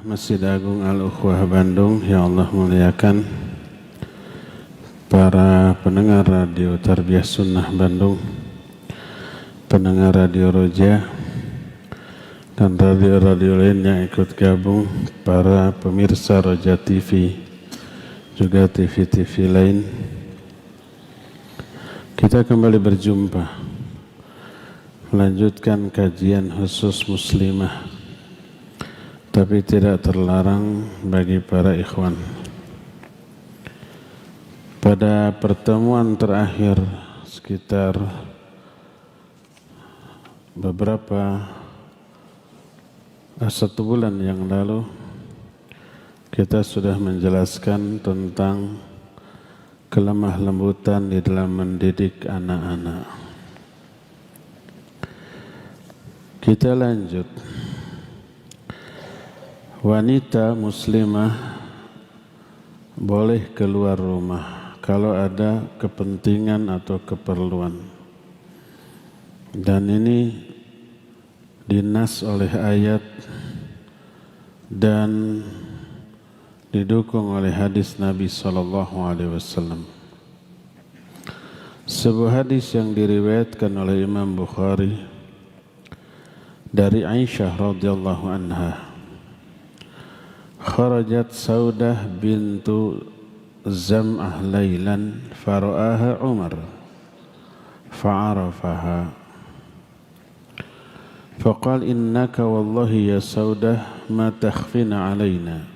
Masjid Agung Al-Ukhwah Bandung, ya Allah muliakan para pendengar radio Tarbiyah Sunnah Bandung, pendengar radio Roja dan radio-radio lain yang ikut gabung, para pemirsa Roja TV, juga TV-TV lain. Kita kembali berjumpa, melanjutkan kajian khusus muslimah, tapi tidak terlarang bagi para ikhwan. Pada pertemuan terakhir sekitar beberapa 1 bulan yang lalu, kita sudah menjelaskan tentang kelemah lembutan di dalam mendidik anak-anak. Kita lanjut. Wanita muslimah boleh keluar rumah kalau ada kepentingan atau keperluan. Dan ini dinas oleh ayat dan didukung oleh hadis Nabi SAW. Sebuah hadis yang diriwayatkan oleh Imam Bukhari dari Aisyah radhiyallahu anha. Kharajat Saudah bintu Zam'ah laylan fara'aha Umar fa'arafaha faqal innaka wallahi ya Saudah ma takhfina alayna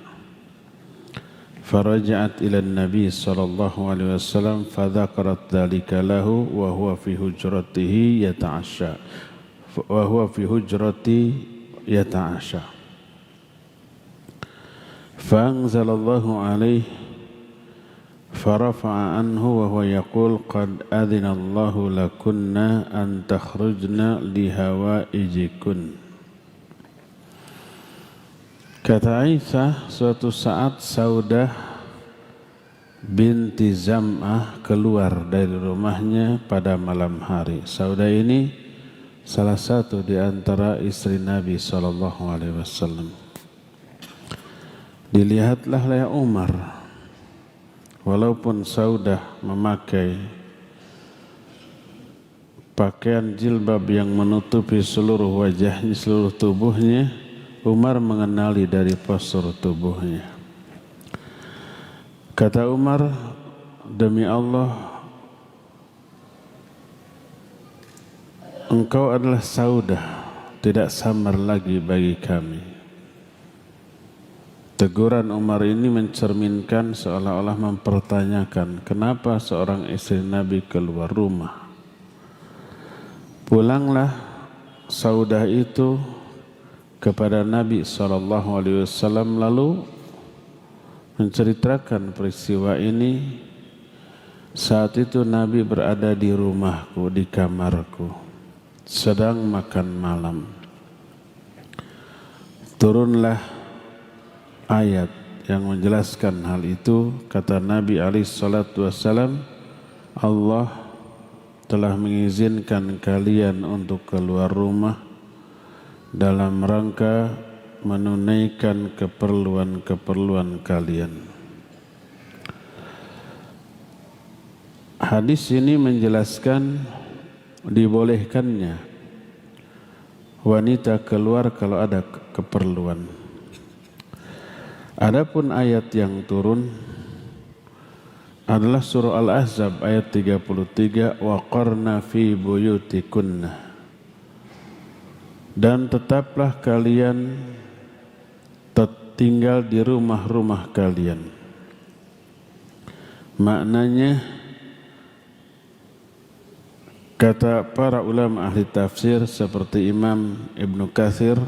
faraja'at ila an-nabi sallallahu alaihi wasallam fadhakarat dhalika lahu wa huwa fi hujratihi yata'asha wa huwa fi hujrati yata'asha. Fa'anzalallahu alaihi farafa'a anhu wa huwa yaqul qad adhina Allahu lakunna an takhrujna lihawa'ijikun. Kata Aisyah, suatu saat Saudah binti Zam'ah keluar dari rumahnya pada malam hari. Saudah ini salah satu di antara istri Nabi SAW. Dilihatlah oleh Umar, walaupun Saudah memakai pakaian jilbab yang menutupi seluruh wajahnya, seluruh tubuhnya, Umar mengenali dari postur tubuhnya. Kata Umar, demi Allah, engkau adalah Saudah, tidak samar lagi bagi kami. Teguran Umar ini mencerminkan seolah-olah mempertanyakan kenapa seorang istri Nabi keluar rumah. Pulanglah Saudah itu kepada Nabi SAW lalu menceritakan peristiwa ini. Saat itu Nabi berada di rumahku, di kamarku, sedang makan malam. Turunlah ayat yang menjelaskan hal itu. Kata Nabi SAW, Allah telah mengizinkan kalian untuk keluar rumah dalam rangka menunaikan keperluan-keperluan kalian. Hadis ini menjelaskan dibolehkannya wanita keluar kalau ada keperluan. Adapun ayat yang turun adalah surah Al-Ahzab ayat 33, wa qarna fi buyutikunna, dan tetaplah kalian tinggal di rumah-rumah kalian. Maknanya, kata para ulama ahli tafsir seperti Imam Ibnu Katsir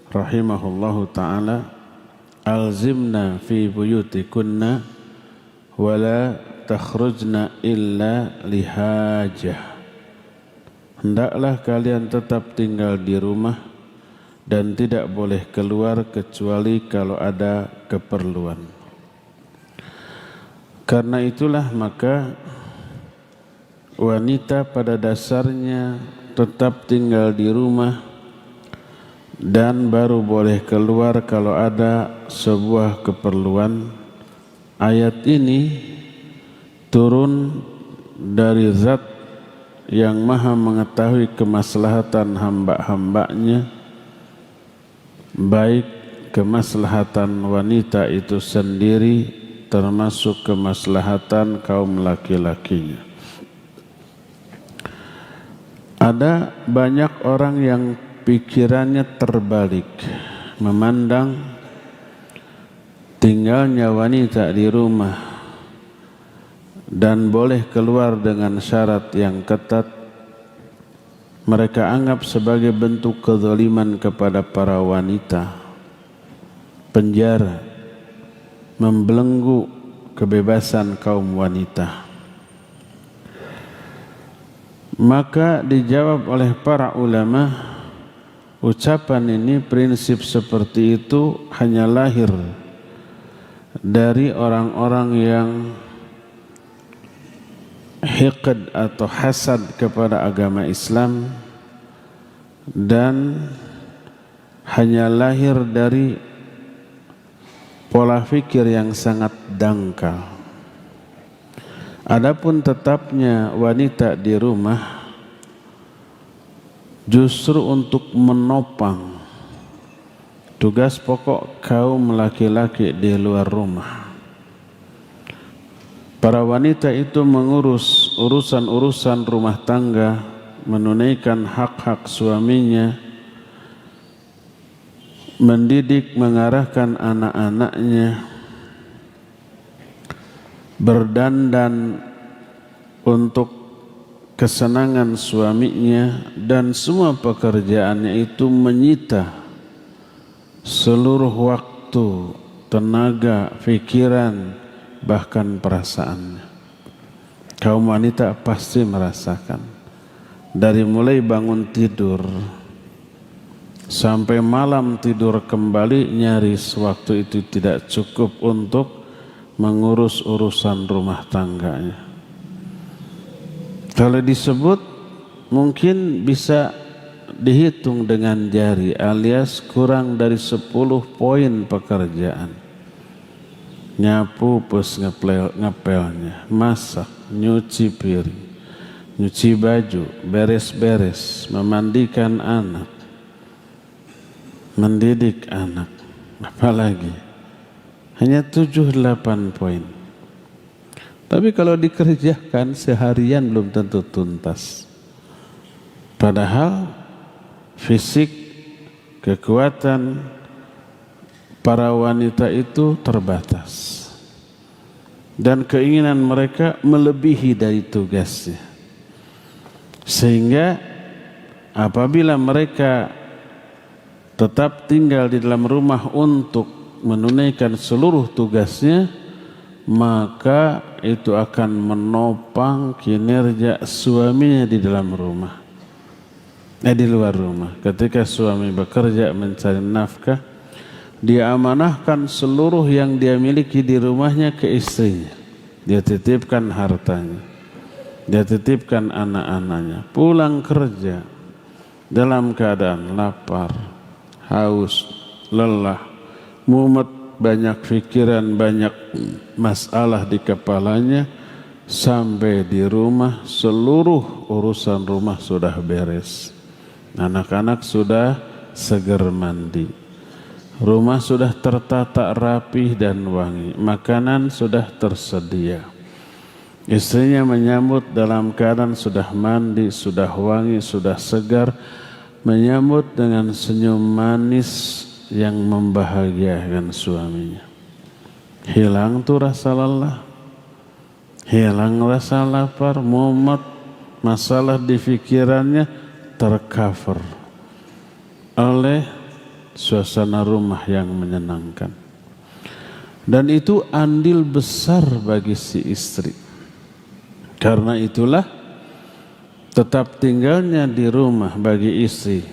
rahimahullahu ta'ala, alzimna fi buyutikunna wala takhrujna illa lihajah. Hendaklah kalian tetap tinggal di rumah dan tidak boleh keluar kecuali kalau ada keperluan. Karena itulah maka wanita pada dasarnya tetap tinggal di rumah dan baru boleh keluar kalau ada sebuah keperluan. Ayat ini turun dari Zat yang maha mengetahui kemaslahatan hamba-hambanya, baik kemaslahatan wanita itu sendiri termasuk kemaslahatan kaum laki-lakinya. Ada banyak orang yang pikirannya terbalik, memandang tinggalnya wanita di rumah dan boleh keluar dengan syarat yang ketat, mereka anggap sebagai bentuk kezaliman kepada para wanita, penjara, membelenggu kebebasan kaum wanita. Maka dijawab oleh para ulama, ucapan ini, prinsip seperti itu hanya lahir dari orang-orang yang hiqd atau hasad kepada agama Islam, dan hanya lahir dari pola fikir yang sangat dangkal. Adapun tetapnya wanita di rumah justru untuk menopang tugas pokok kaum laki-laki di luar rumah. Para wanita itu mengurus urusan-urusan rumah tangga, menunaikan hak-hak suaminya, mendidik, mengarahkan anak-anaknya, berdandan untuk kesenangan suaminya, dan semua pekerjaannya itu menyita seluruh waktu, tenaga, pikiran, bahkan perasaannya. Kaum wanita pasti merasakan, dari mulai bangun tidur sampai malam tidur kembali, nyaris waktu itu tidak cukup untuk mengurus urusan rumah tangganya. Kalau disebut mungkin bisa dihitung dengan jari, alias kurang dari 10 poin pekerjaan. Nyapu plus ngepelnya, masak, nyuci piring, nyuci baju, beres-beres, memandikan anak, mendidik anak, apalagi hanya 7-8 poin. Tapi kalau dikerjakan seharian belum tentu tuntas. Padahal fisik, kekuatan para wanita itu terbatas, dan keinginan mereka melebihi dari tugasnya. Sehingga apabila mereka tetap tinggal di dalam rumah untuk menunaikan seluruh tugasnya, maka itu akan menopang kinerja suaminya di dalam rumah, di luar rumah. Ketika suami bekerja mencari nafkah, dia amanahkan seluruh yang dia miliki di rumahnya ke istrinya. Dia titipkan hartanya, dia titipkan anak-anaknya. Pulang kerja dalam keadaan lapar, haus, lelah, mumet, banyak pikiran, banyak masalah di kepalanya, sampai di rumah seluruh urusan rumah sudah beres. Anak-anak sudah seger mandi, rumah sudah tertata rapih dan wangi, makanan sudah tersedia. Istrinya menyambut dalam keadaan sudah mandi, sudah wangi, sudah segar, menyambut dengan senyum manis yang membahagiakan suaminya. Hilang tuh rasa lelah, hilang rasa lapar, mumet, masalah di pikirannya tercover oleh suasana rumah yang menyenangkan. Dan itu andil besar bagi si istri. Karena itulah tetap tinggalnya di rumah bagi istri,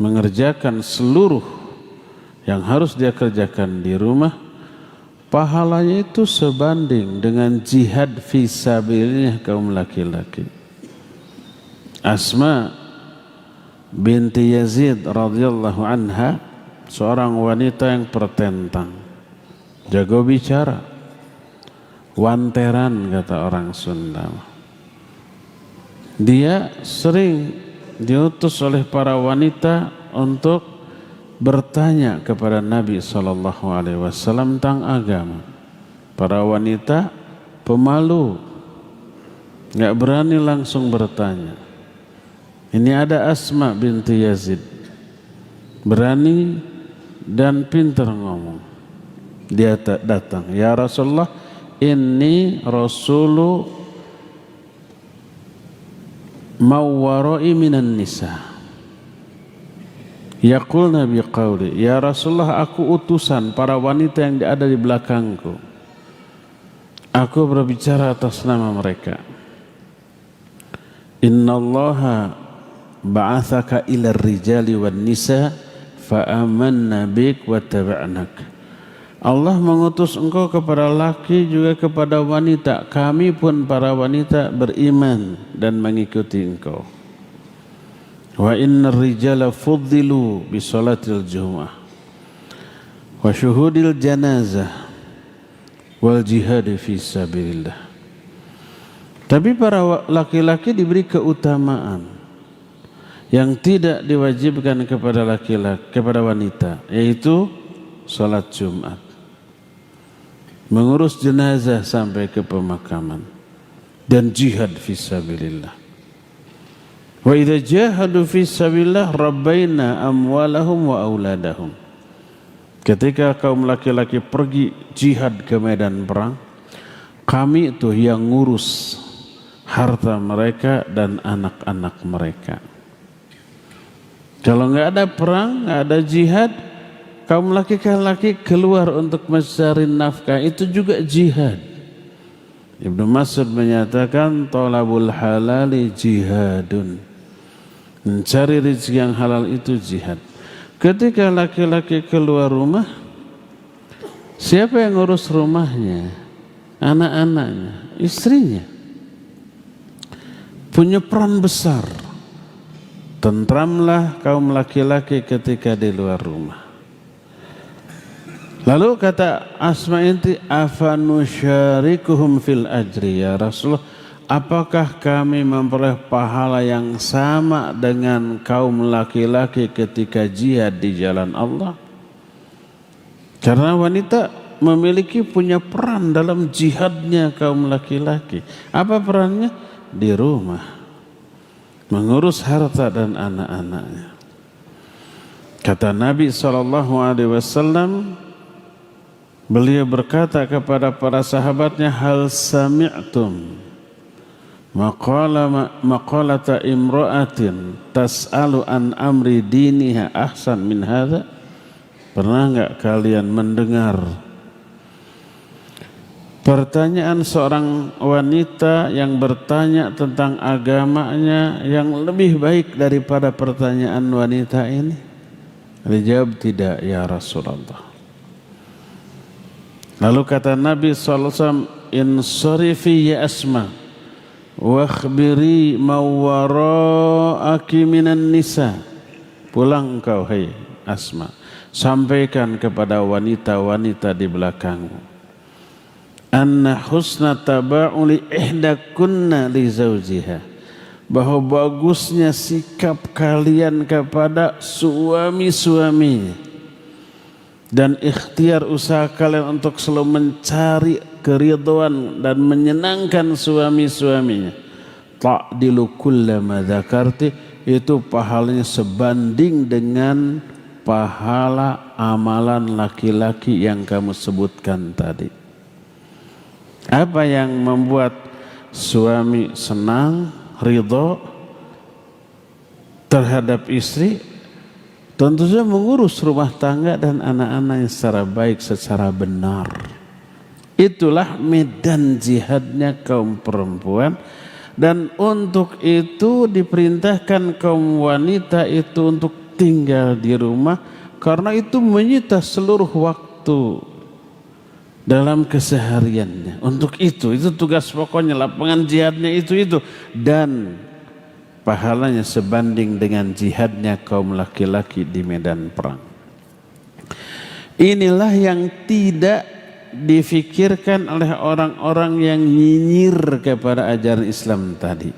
mengerjakan seluruh yang harus dia kerjakan di rumah, pahalanya itu sebanding dengan jihad fisabilillah kaum laki-laki. Asma binti Yazid radhiyallahu anha, seorang wanita yang pertentang, jago bicara, wanteran kata orang Sunda. Dia sering diutus oleh para wanita untuk bertanya kepada Nabi SAW tentang agama. Para wanita pemalu, nggak berani langsung bertanya. Ini ada Asma binti Yazid, berani dan pintar ngomong. Dia datang, ya Rasulullah, inni rasulu mawwarai minan nisa. Yaqulna biqauli, ya Rasulullah, aku utusan para wanita yang ada di belakangku. Aku berbicara atas nama mereka. Innallaha ba'athaka ila rijali wan nisa fa amanna bik wa taba'nak. Allah mengutus engkau kepada laki juga kepada wanita. Kami pun para wanita beriman dan mengikuti engkau. Wa innar rijala fuddilu bi salatil jumu'ah wa syuhudil janazah wal jihad fi sabilillah. Tapi para laki-laki diberi keutamaan yang tidak diwajibkan kepada laki-laki, kepada wanita, yaitu salat Jumat, mengurus jenazah sampai ke pemakaman, dan jihad fi sabilillah. Wa idza jahadu fi sabilillah rabbaina amwalahum wa auladahum. Ketika kaum laki-laki pergi jihad ke medan perang, kami itu yang ngurus harta mereka dan anak-anak mereka. Kalau nggak ada perang, nggak ada jihad, kaum laki-laki keluar untuk mencari nafkah, itu juga jihad. Ibnu Mas'ud menyatakan thalabul halali jihadun. Mencari rezeki yang halal itu jihad. Ketika laki-laki keluar rumah, siapa yang ngurus rumahnya? Anak-anaknya, istrinya. Punya peran besar. Tentramlah kaum laki-laki ketika di luar rumah. Lalu kata Asma inti, afanusyarikuhum fil ajri ya Rasulullah, apakah kami memperoleh pahala yang sama dengan kaum laki-laki ketika jihad di jalan Allah? Karena wanita memiliki punya peran dalam jihadnya kaum laki-laki. Apa perannya? Di rumah, mengurus harta dan anak-anaknya. Kata Nabi SAW, beliau berkata kepada para sahabatnya, hal sami'tum maqalata imra'atin tas'alu an amri diniha ahsan min hadha? Pernah enggak kalian mendengar pertanyaan seorang wanita yang bertanya tentang agamanya yang lebih baik daripada pertanyaan wanita ini? Dijawab, tidak ya Rasulullah. Lalu kata Nabi SAW, insarifi ya Asma wakhbiri mawara'aki minan nisa. Pulang engkau hai Asma, sampaikan kepada wanita-wanita di belakangmu, anna husna taba'uli ihdakunna li zawjiha, bahwa bagusnya sikap kalian kepada suami-suaminya dan ikhtiar usaha kalian untuk selalu mencari keridhaan dan menyenangkan suami-suaminya. Ta'dilu kullama dzakarti, itu pahalanya sebanding dengan pahala amalan laki-laki yang kamu sebutkan tadi. Apa yang membuat suami senang, ridho terhadap istri? Tentu saja mengurus rumah tangga dan anak-anaknya secara baik, secara benar. Itulah medan jihadnya kaum perempuan. Dan untuk itu diperintahkan kaum wanita itu untuk tinggal di rumah, karena itu menyita seluruh waktu dalam kesehariannya. Untuk itu tugas pokoknya, lapangan jihadnya itu. Dan pahalanya sebanding dengan jihadnya kaum laki-laki di medan perang. Inilah yang tidak difikirkan oleh orang-orang yang nyinyir kepada ajaran Islam tadi.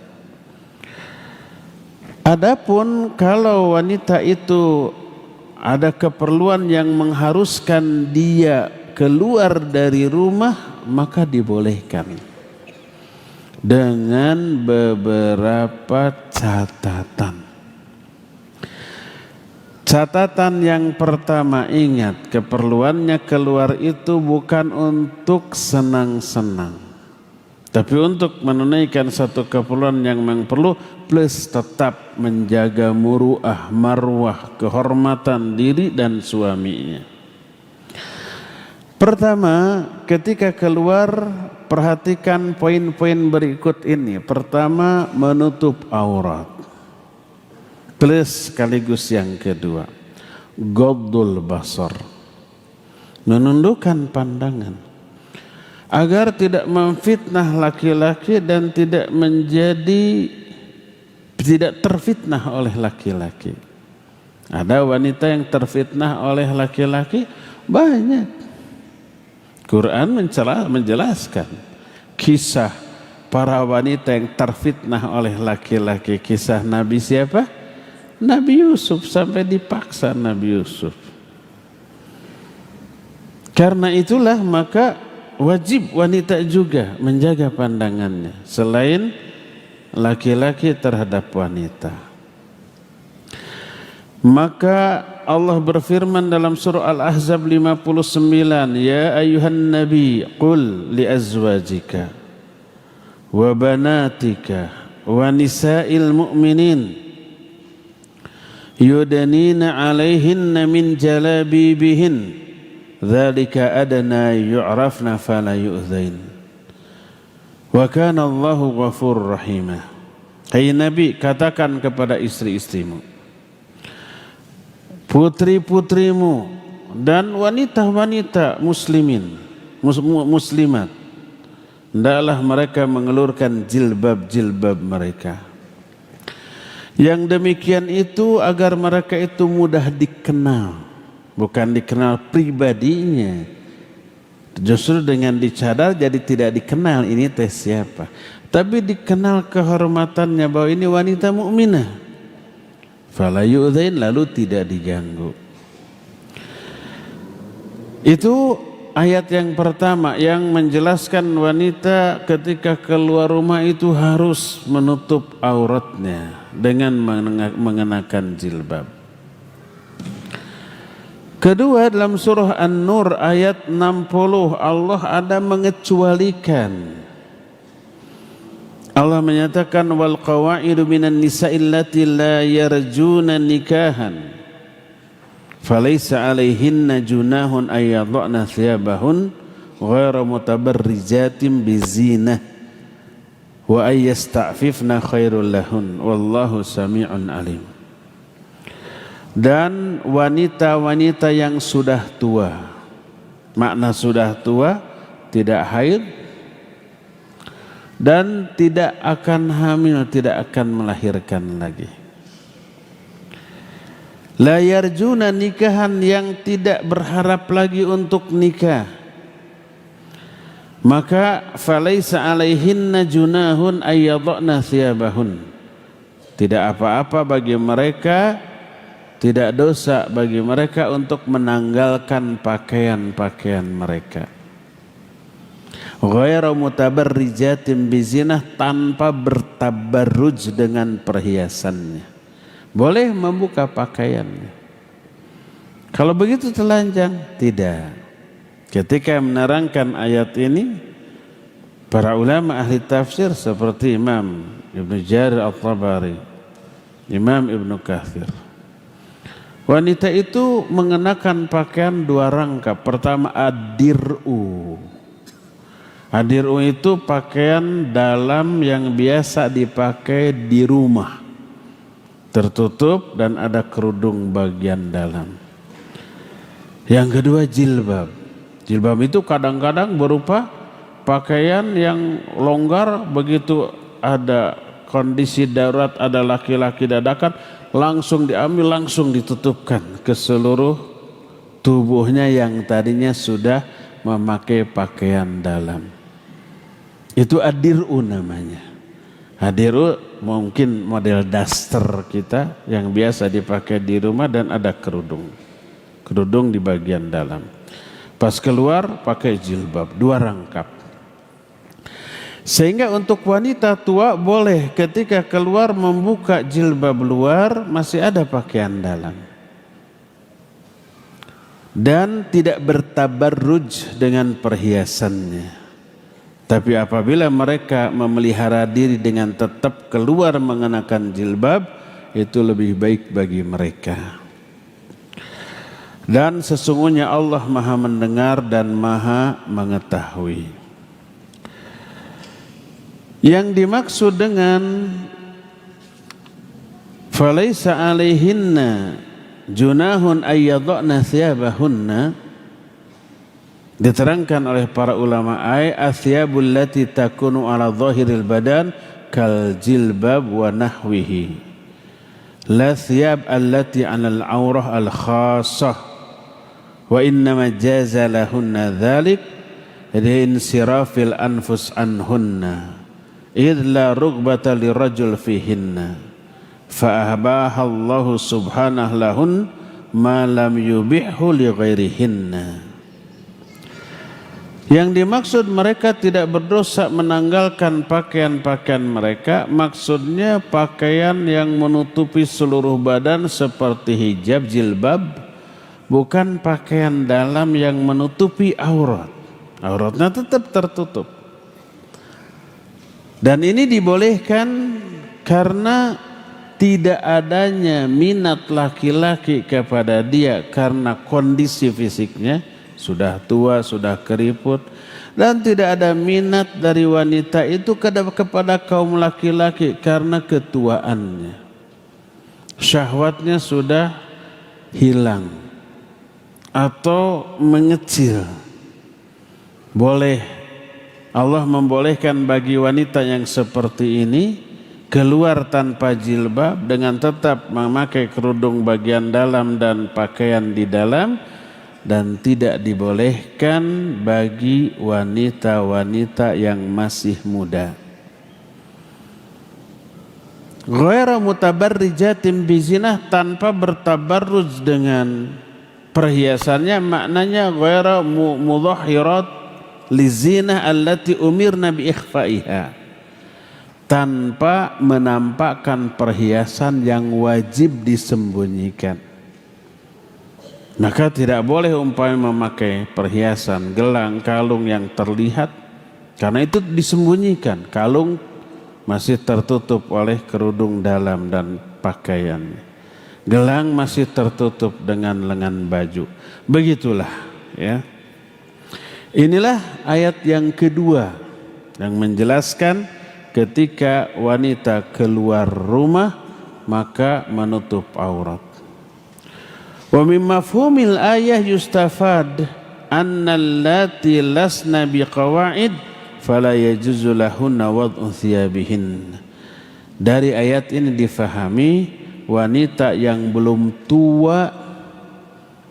Adapun kalau wanita itu ada keperluan yang mengharuskan dia keluar dari rumah, maka dibolehkan dengan beberapa catatan. Catatan yang pertama, ingat, keperluannya keluar itu bukan untuk senang-senang, tapi untuk menunaikan satu keperluan yang memang perlu, plus tetap menjaga muruah, marwah, kehormatan diri dan suaminya. Pertama, ketika keluar, perhatikan poin-poin berikut ini. Pertama, menutup aurat. Plus sekaligus yang kedua, ghaddul basar, menundukkan pandangan agar tidak memfitnah laki-laki dan tidak terfitnah oleh laki-laki. Ada wanita yang terfitnah oleh laki-laki banyak. Quran menjelaskan kisah para wanita yang terfitnah oleh laki-laki. Kisah Nabi siapa? Nabi Yusuf, sampai dipaksa Nabi Yusuf. Karena itulah maka wajib wanita juga menjaga pandangannya selain laki-laki terhadap wanita. Maka Allah berfirman dalam surah Al-Ahzab 59, ya ayuhan nabi qul li azwajika wa banatika wa nisa'il mu'minin yudanina alaihinna min jalabibihin dzalika adna yu'rafna fala yu'dzain wa kana Allahu ghafurur rahimah. Hai Nabi, katakan kepada istri-istrimu, putri-putrimu dan wanita-wanita muslimat, hendaklah mereka mengelurkan jilbab-jilbab mereka. Yang demikian itu agar mereka itu mudah dikenal, bukan dikenal pribadinya. Justru dengan dicadar jadi tidak dikenal ini teh siapa, tapi dikenal kehormatannya bahwa ini wanita mukminah. Fala yu'dzain, lalu tidak diganggu. Itu ayat yang pertama yang menjelaskan wanita ketika keluar rumah itu harus menutup auratnya dengan mengenakan jilbab. Kedua, dalam surah An-Nur ayat 60 Allah ada mengecualikan. Allah menyatakan wal qawaidu minan nisa'il lati la yarjuna nikahan falaysa 'alaihinna junahun ay yadhna thiyabahun ghairu mutabarrijatin bizinah wa ay yasta'fifna khairul lahun wallahu sami'un alim. Dan wanita-wanita yang sudah tua, makna sudah tua tidak haid dan tidak akan hamil, tidak akan melahirkan lagi. La yarjuna nikahan, yang tidak berharap lagi untuk nikah. Maka falaisa alaihinna junahun ayyadna thiyabahun, tidak apa-apa bagi mereka, tidak dosa bagi mereka untuk menanggalkan pakaian-pakaian mereka. Ghairu mutabarrijatin bizinah, tanpa bertabarruj dengan perhiasannya. Boleh membuka pakaiannya. Kalau begitu telanjang? Tidak. Ketika menerangkan ayat ini, para ulama ahli tafsir seperti Imam Ibn Jarir At-Tabari, Imam Ibn Kathir, wanita itu mengenakan pakaian dua rangkap. Pertama ad-dir'u. Ad-dir'u itu pakaian dalam yang biasa dipakai di rumah, tertutup dan ada kerudung bagian dalam. Yang kedua jilbab. Jilbab itu kadang-kadang berupa pakaian yang longgar, begitu ada kondisi darurat, ada laki-laki dadakan, langsung diambil, langsung ditutupkan ke seluruh tubuhnya yang tadinya sudah memakai pakaian dalam. Itu ad-dir'u namanya. Ad-dir'u mungkin model daster kita yang biasa dipakai di rumah, dan ada kerudung di bagian dalam. Pas keluar pakai jilbab, 2 rangkap. Sehingga untuk wanita tua boleh ketika keluar membuka jilbab luar, masih ada pakaian dalam. Dan tidak bertabarruj dengan perhiasannya. Tapi apabila mereka memelihara diri dengan tetap keluar mengenakan jilbab, itu lebih baik bagi mereka. Dan sesungguhnya Allah Maha mendengar dan Maha mengetahui. Yang dimaksud dengan falaisa alaihinna junahun ayyadna thiyabahunna, diterangkan oleh para ulama, ay athiyabul lati takunu ala zahiril badan kal jilbab wa nahwihi, la thiyab allati ala al-aurah al-khassah, wa innama jaza lahunna dhalik liinsirafil anfus anhunna idh la rugbata lirajul fihinna fa ahbaha Allahu subhanahu lahun ma lam yubihhu li ghairihinna. Yang dimaksud mereka tidak berdosa menanggalkan pakaian-pakaian mereka, maksudnya pakaian yang menutupi seluruh badan seperti hijab, jilbab, bukan pakaian dalam yang menutupi aurat. Auratnya tetap tertutup. Dan ini dibolehkan karena tidak adanya minat laki-laki kepada dia karena kondisi fisiknya, sudah tua, sudah keriput, dan tidak ada minat dari wanita itu kepada kaum laki-laki karena ketuaannya. Syahwatnya sudah hilang atau mengecil. Boleh, Allah membolehkan bagi wanita yang seperti ini keluar tanpa jilbab dengan tetap memakai kerudung bagian dalam dan pakaian di dalam, dan tidak dibolehkan bagi wanita-wanita yang masih muda. Ghaira mutabarrijatin bizinah, tanpa bertabarruj dengan perhiasannya, maknanya ghaira mudhahirat lizinah allati umirna bi ikhfaiha, tanpa menampakkan perhiasan yang wajib disembunyikan. Maka tidak boleh umpamanya memakai perhiasan, gelang, kalung yang terlihat, karena itu disembunyikan. Kalung masih tertutup oleh kerudung dalam dan pakaiannya. Gelang masih tertutup dengan lengan baju. Begitulah, ya. Inilah ayat yang kedua yang menjelaskan ketika wanita keluar rumah maka menutup aurat. Wa min mafhumil ayah yustafad anna allati lasna biqawaid fala yajuzu lahunna wad'u thiyabihin. Dari ayat ini difahami wanita yang belum tua,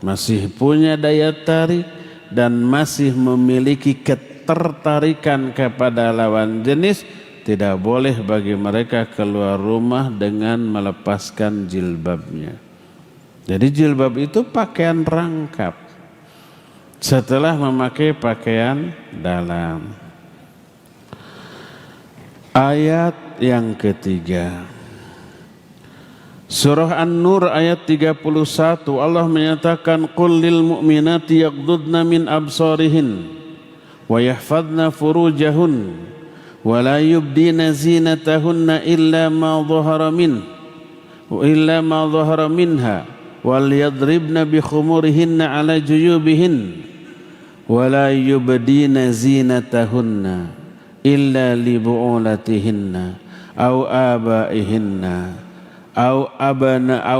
masih punya daya tarik dan masih memiliki ketertarikan kepada lawan jenis, tidak boleh bagi mereka keluar rumah dengan melepaskan jilbabnya. Jadi jilbab itu pakaian rangkap setelah memakai pakaian dalam. Ayat yang ketiga, Surah An-Nur ayat 31, Allah menyatakan qul lil mu'minati yaghdudna min absarihin wa yahfadna furujahun wa la yubdina zinatahunna illa ma dhahara minha wal yadribna bi khumurihinna ala juyubihin wa la yubdina zinatahunna illa li bu'ulatihinna aw abaihinna aw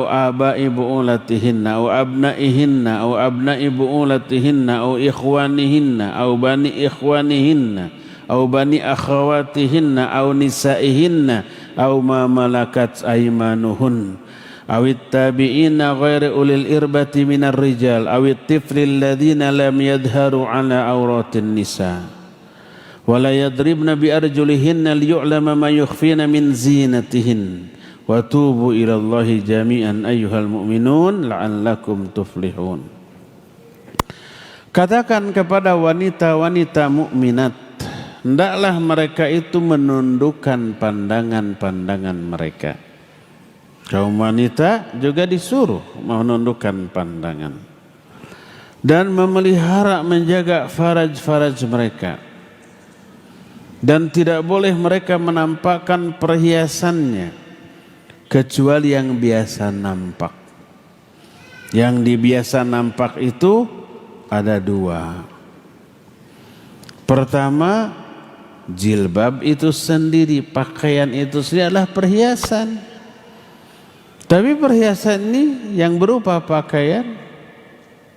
abai bu'ulatihinna aw abnaihinna aw abnai bu'ulatihinna aw ikhwanihinna aw bani ikhwanihinna aw bani akhawatihinna aw nisaihinna aw ma malakat aymanuhun awit tabi'ina ghairi ulil irbati minar rijal awit tiflil ladzina lam yadharu ala auratin nisa wala yadribna bi arjulihinna liyu'lama ma yukhfina min zinatihin wa tubu ila Allahi jami'an ayyuhal mu'minun la'allakum tuflihun. Katakan kepada wanita-wanita mukminat, hendaklah mereka itu menundukkan pandangan-pandangan mereka. Kaum wanita juga disuruh menundukkan pandangan dan memelihara menjaga faraj-faraj mereka. Dan tidak boleh mereka menampakkan perhiasannya kecuali yang biasa nampak. Yang dibiasa nampak itu ada dua. Pertama, jilbab itu sendiri, pakaian itu sendiri adalah perhiasan. Tapi perhiasan ini yang berupa pakaian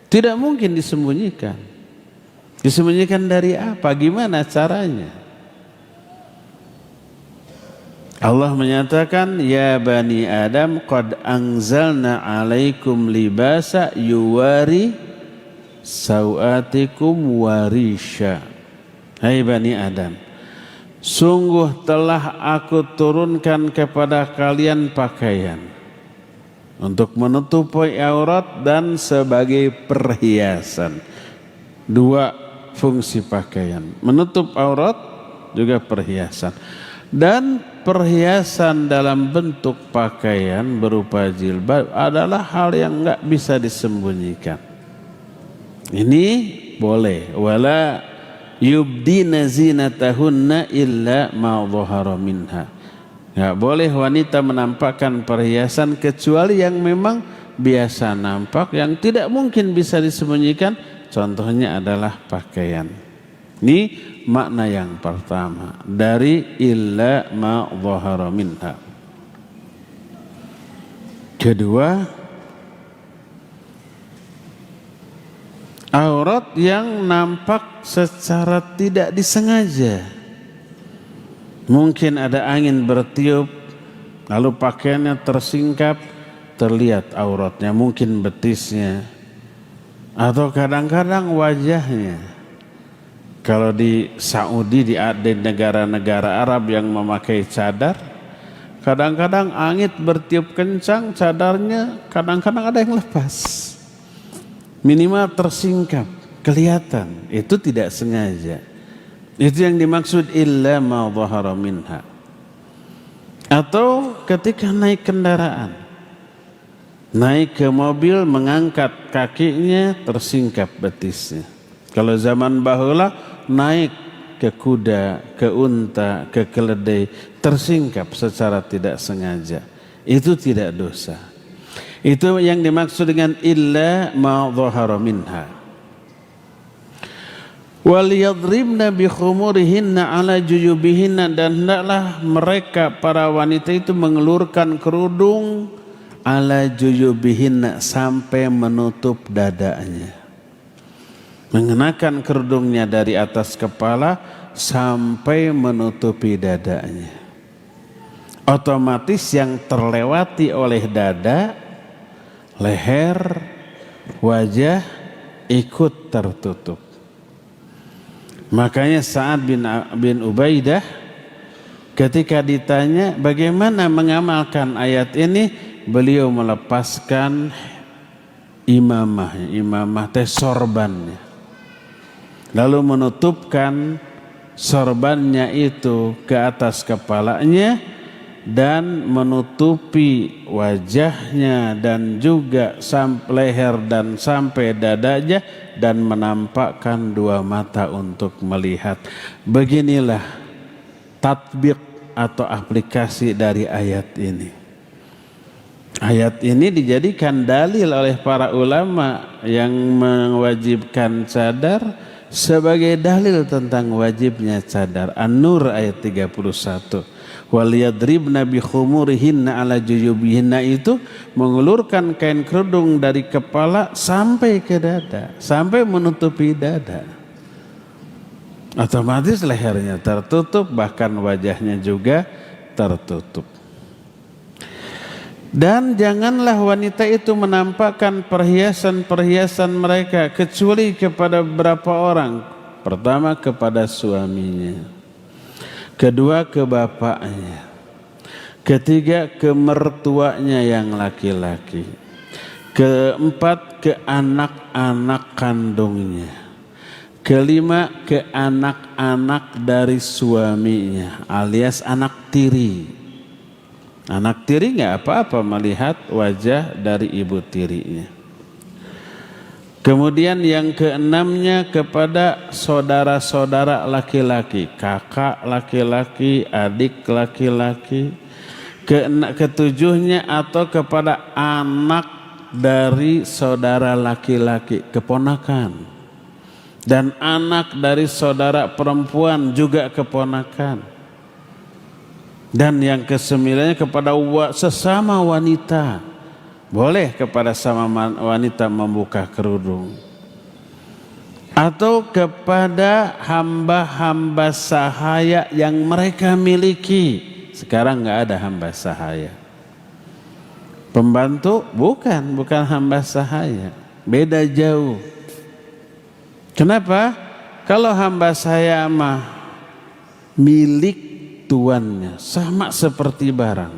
tidak mungkin disembunyikan. Disembunyikan dari apa? Gimana caranya? Allah menyatakan, ya bani Adam qad anzalna alaikum libasa yuwari sawatikum warisha. Hai bani Adam, sungguh telah aku turunkan kepada kalian pakaian untuk menutupi aurat dan sebagai perhiasan. Dua fungsi pakaian, menutup aurat juga perhiasan. Dan perhiasan dalam bentuk pakaian berupa jilbab adalah hal yang enggak bisa disembunyikan. Ini boleh. Wala yubdina zinatahunna illa ma dhahara minha. Enggak boleh wanita menampakkan perhiasan kecuali yang memang biasa nampak, yang tidak mungkin bisa disembunyikan. Contohnya adalah pakaian. Ini makna yang pertama dari illa ma dhahara minha. Kedua, aurat yang nampak secara tidak disengaja. Mungkin ada angin bertiup, lalu pakaiannya tersingkap, terlihat auratnya, mungkin betisnya, atau kadang-kadang wajahnya. Kalau di Saudi, di negara-negara Arab yang memakai cadar, kadang-kadang angin bertiup kencang, cadarnya kadang-kadang ada yang lepas. Minimal tersingkap, kelihatan. Itu tidak sengaja. Itu yang dimaksud illa ma dhahara minha. Atau ketika naik kendaraan, naik ke mobil, mengangkat kakinya, tersingkap betisnya. Kalau zaman bahula naik ke kuda, ke unta, ke keledai, tersingkap secara tidak sengaja. Itu tidak dosa. Itu yang dimaksud dengan illa ma dhahara minha. Wal yadribna bi khumurihinna ala juyubihinna, dan hendaklah mereka para wanita itu mengelurkan kerudung ala juyubihinna sampai menutup dadanya. Mengenakan kerudungnya dari atas kepala sampai menutupi dadanya. Otomatis yang terlewati oleh dada, leher, wajah ikut tertutup. Makanya Sa'ad bin Ubaidah ketika ditanya bagaimana mengamalkan ayat ini, beliau melepaskan imamah teh sorbannya, lalu menutupkan sorbannya itu ke atas kepalanya dan menutupi wajahnya dan juga leher dan sampai dadanya, dan menampakkan dua mata untuk melihat. Beginilah tatbik atau aplikasi dari ayat ini. Ayat ini dijadikan dalil oleh para ulama yang mewajibkan cadar sebagai dalil tentang wajibnya cadar. An-Nur ayat 31. Wal yadribna bi khumurihinna ala juyubihinna, itu mengulurkan kain kerudung dari kepala sampai ke dada, sampai menutupi dada. Otomatis lehernya tertutup, bahkan wajahnya juga tertutup. Dan janganlah wanita itu menampakkan perhiasan-perhiasan mereka kecuali kepada beberapa orang. Pertama kepada suaminya, kedua ke bapaknya, ketiga ke mertuanya yang laki-laki, keempat ke anak-anak kandungnya, kelima ke anak-anak dari suaminya alias anak tiri. Anak tiri nggak apa-apa melihat wajah dari ibu tirinya. Kemudian yang keenamnya kepada saudara-saudara laki-laki, kakak laki-laki, adik laki-laki. Ketujuhnya atau kepada anak dari saudara laki-laki, keponakan. Dan anak dari saudara perempuan juga keponakan. Dan yang kesembilannya kepada sesama wanita. Boleh kepada sama wanita membuka kerudung. Atau kepada hamba-hamba sahaya yang mereka miliki. Sekarang nggak ada hamba sahaya. Pembantu bukan hamba sahaya. Beda jauh. Kenapa? Kalau hamba sahaya mah milik tuannya, sama seperti barang.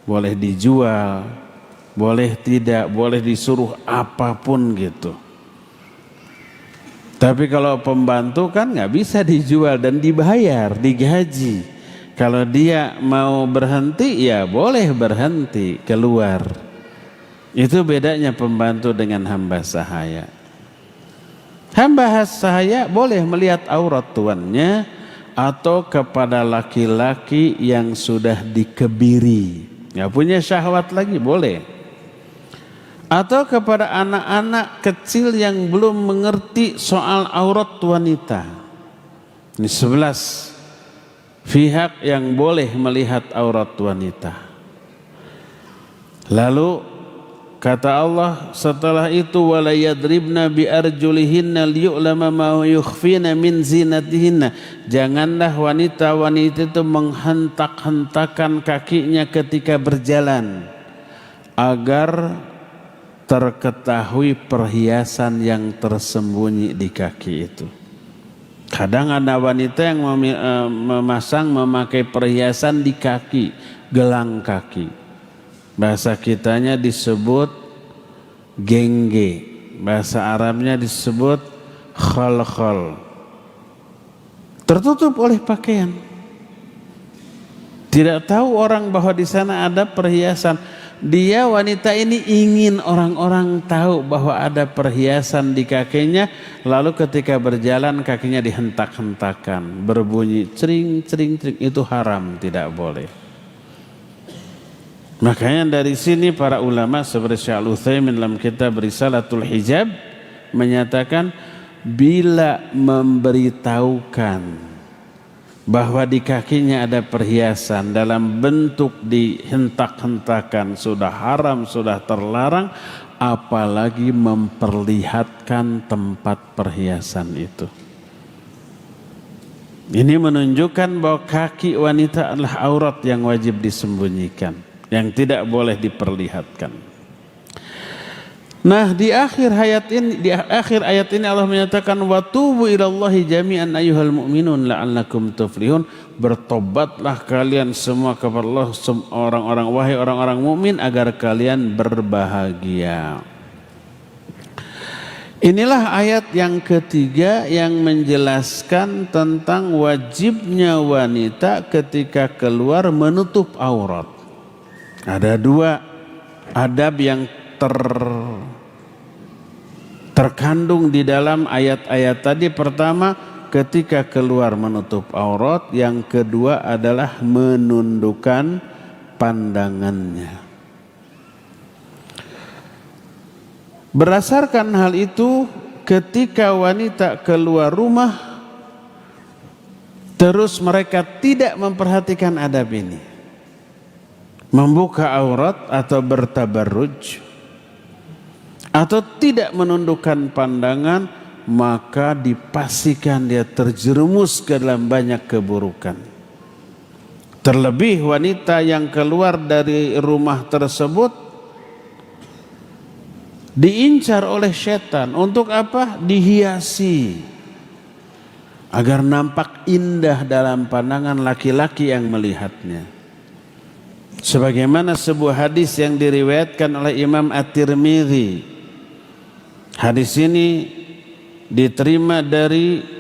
Boleh dijual, boleh tidak, boleh disuruh apapun gitu. Tapi kalau pembantu kan nggak bisa dijual dan dibayar, digaji. Kalau dia mau berhenti ya boleh berhenti keluar. Itu bedanya pembantu dengan hamba sahaya. Hamba sahaya boleh melihat aurat tuannya atau kepada laki-laki yang sudah dikebiri, nggak punya syahwat lagi boleh. Atau kepada anak-anak kecil yang belum mengerti soal aurat wanita. Ini 11 pihak yang boleh melihat aurat wanita. Lalu kata Allah setelah itu wala yadribna bi arjulihinna liyu'lama ma yukhfina min zinatihinna. Janganlah wanita-wanita itu menghentak-hentakan kakinya ketika berjalan agar terketahui perhiasan yang tersembunyi di kaki itu. Kadang ada wanita yang memakai perhiasan di kaki, gelang kaki. Bahasa kitanya disebut gengge, bahasa Arabnya disebut khal-khal. Tertutup oleh pakaian. Tidak tahu orang bahwa di sana ada perhiasan. Dia wanita ini ingin orang-orang tahu bahwa ada perhiasan di kakinya, lalu ketika berjalan kakinya dihentak-hentakan, berbunyi cering cering cering, itu haram, tidak boleh. Makanya dari sini para ulama seperti Syekh Al-Utsaimin dalam kitab Risalatul Hijab menyatakan bila memberitahukan bahwa di kakinya ada perhiasan dalam bentuk dihentak-hentakan sudah haram, sudah terlarang, apalagi memperlihatkan tempat perhiasan itu. Ini menunjukkan bahwa kaki wanita adalah aurat yang wajib disembunyikan, yang tidak boleh diperlihatkan. Nah, di akhir ayat ini Allah menyatakan wa tubu ilallahi jami'an ayyuhal mu'minun la'allakum tuflihun. Bertobatlah kalian semua kepada Allah wahai orang-orang mukmin agar kalian berbahagia. Inilah ayat yang ketiga yang menjelaskan tentang wajibnya wanita ketika keluar menutup aurat. Ada dua adab yang terkandung di dalam ayat-ayat tadi. Pertama, ketika keluar menutup aurat. Yang kedua adalah menundukkan pandangannya. Berdasarkan hal itu, ketika wanita keluar rumah, terus mereka tidak memperhatikan adab ini, membuka aurat atau bertabarruj, atau tidak menundukkan pandangan, maka dipastikan dia terjerumus ke dalam banyak keburukan. Terlebih wanita yang keluar dari rumah tersebut diincar oleh setan. Untuk apa? Dihiasi agar nampak indah dalam pandangan laki-laki yang melihatnya. Sebagaimana sebuah hadis yang diriwayatkan oleh Imam At-Tirmidzi. Hadis ini diterima dari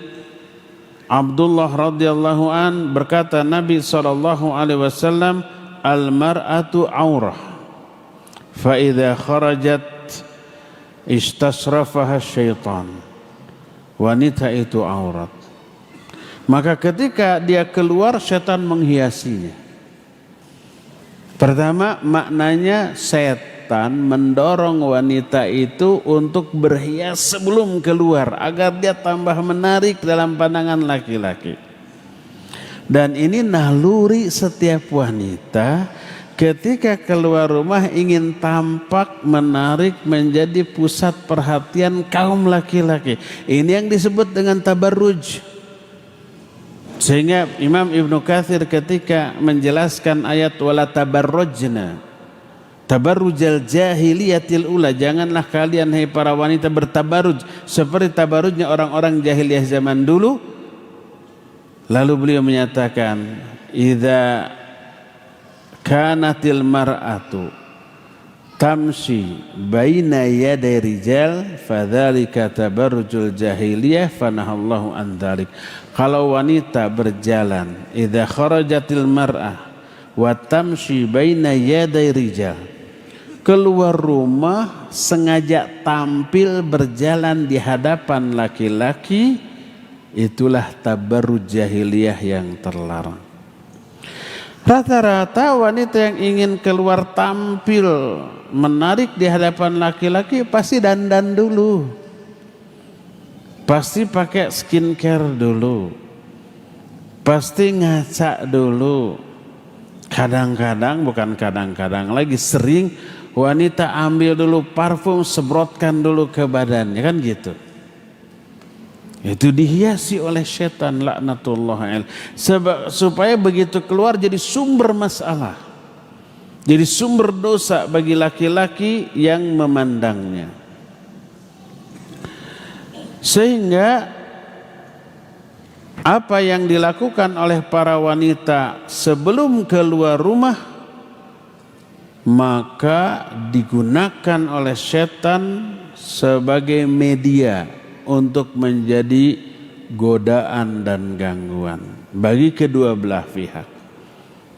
Abdullah radhiyallahu an, berkata Nabi SAW, al-mar'atu aurah fa idza kharajat istasrafaha syaitan. Wanita itu aurat, maka ketika dia keluar setan menghiasinya. Pertama, maknanya setan mendorong wanita itu untuk berhias sebelum keluar agar dia tambah menarik dalam pandangan laki-laki. Dan ini naluri setiap wanita ketika keluar rumah ingin tampak menarik, menjadi pusat perhatian kaum laki-laki. Ini yang disebut dengan tabarruj. Sehingga Imam Ibnu Katsir ketika menjelaskan ayat wala tabarrujna tabarrujal jahiliyatil ula, janganlah kalian hai para wanita bertabarruj seperti tabarrujnya orang-orang jahiliyah zaman dulu. Lalu beliau menyatakan idza kanatil mar'atu tamshi baina yaday rijal fadzalika tabarrujul jahiliyah fanahallahu an dzalik. Kalau wanita berjalan, idza kharajatil mar'ah wa tamshi baina yaday rijal, keluar rumah sengaja tampil berjalan di hadapan laki-laki, itulah tabarruj jahiliyah yang terlarang. Rata-rata wanita yang ingin keluar tampil menarik di hadapan laki-laki pasti dandan dulu, pasti pakai skincare dulu, pasti ngaca dulu. Kadang-kadang, bukan kadang-kadang lagi, sering wanita ambil dulu parfum, semprotkan dulu ke badannya, kan gitu. Itu dihiasi oleh setan laknatullah alaih. Supaya begitu keluar jadi sumber masalah, jadi sumber dosa bagi laki-laki yang memandangnya. Sehingga apa yang dilakukan oleh para wanita sebelum keluar rumah maka digunakan oleh setan sebagai media untuk menjadi godaan dan gangguan bagi kedua belah pihak,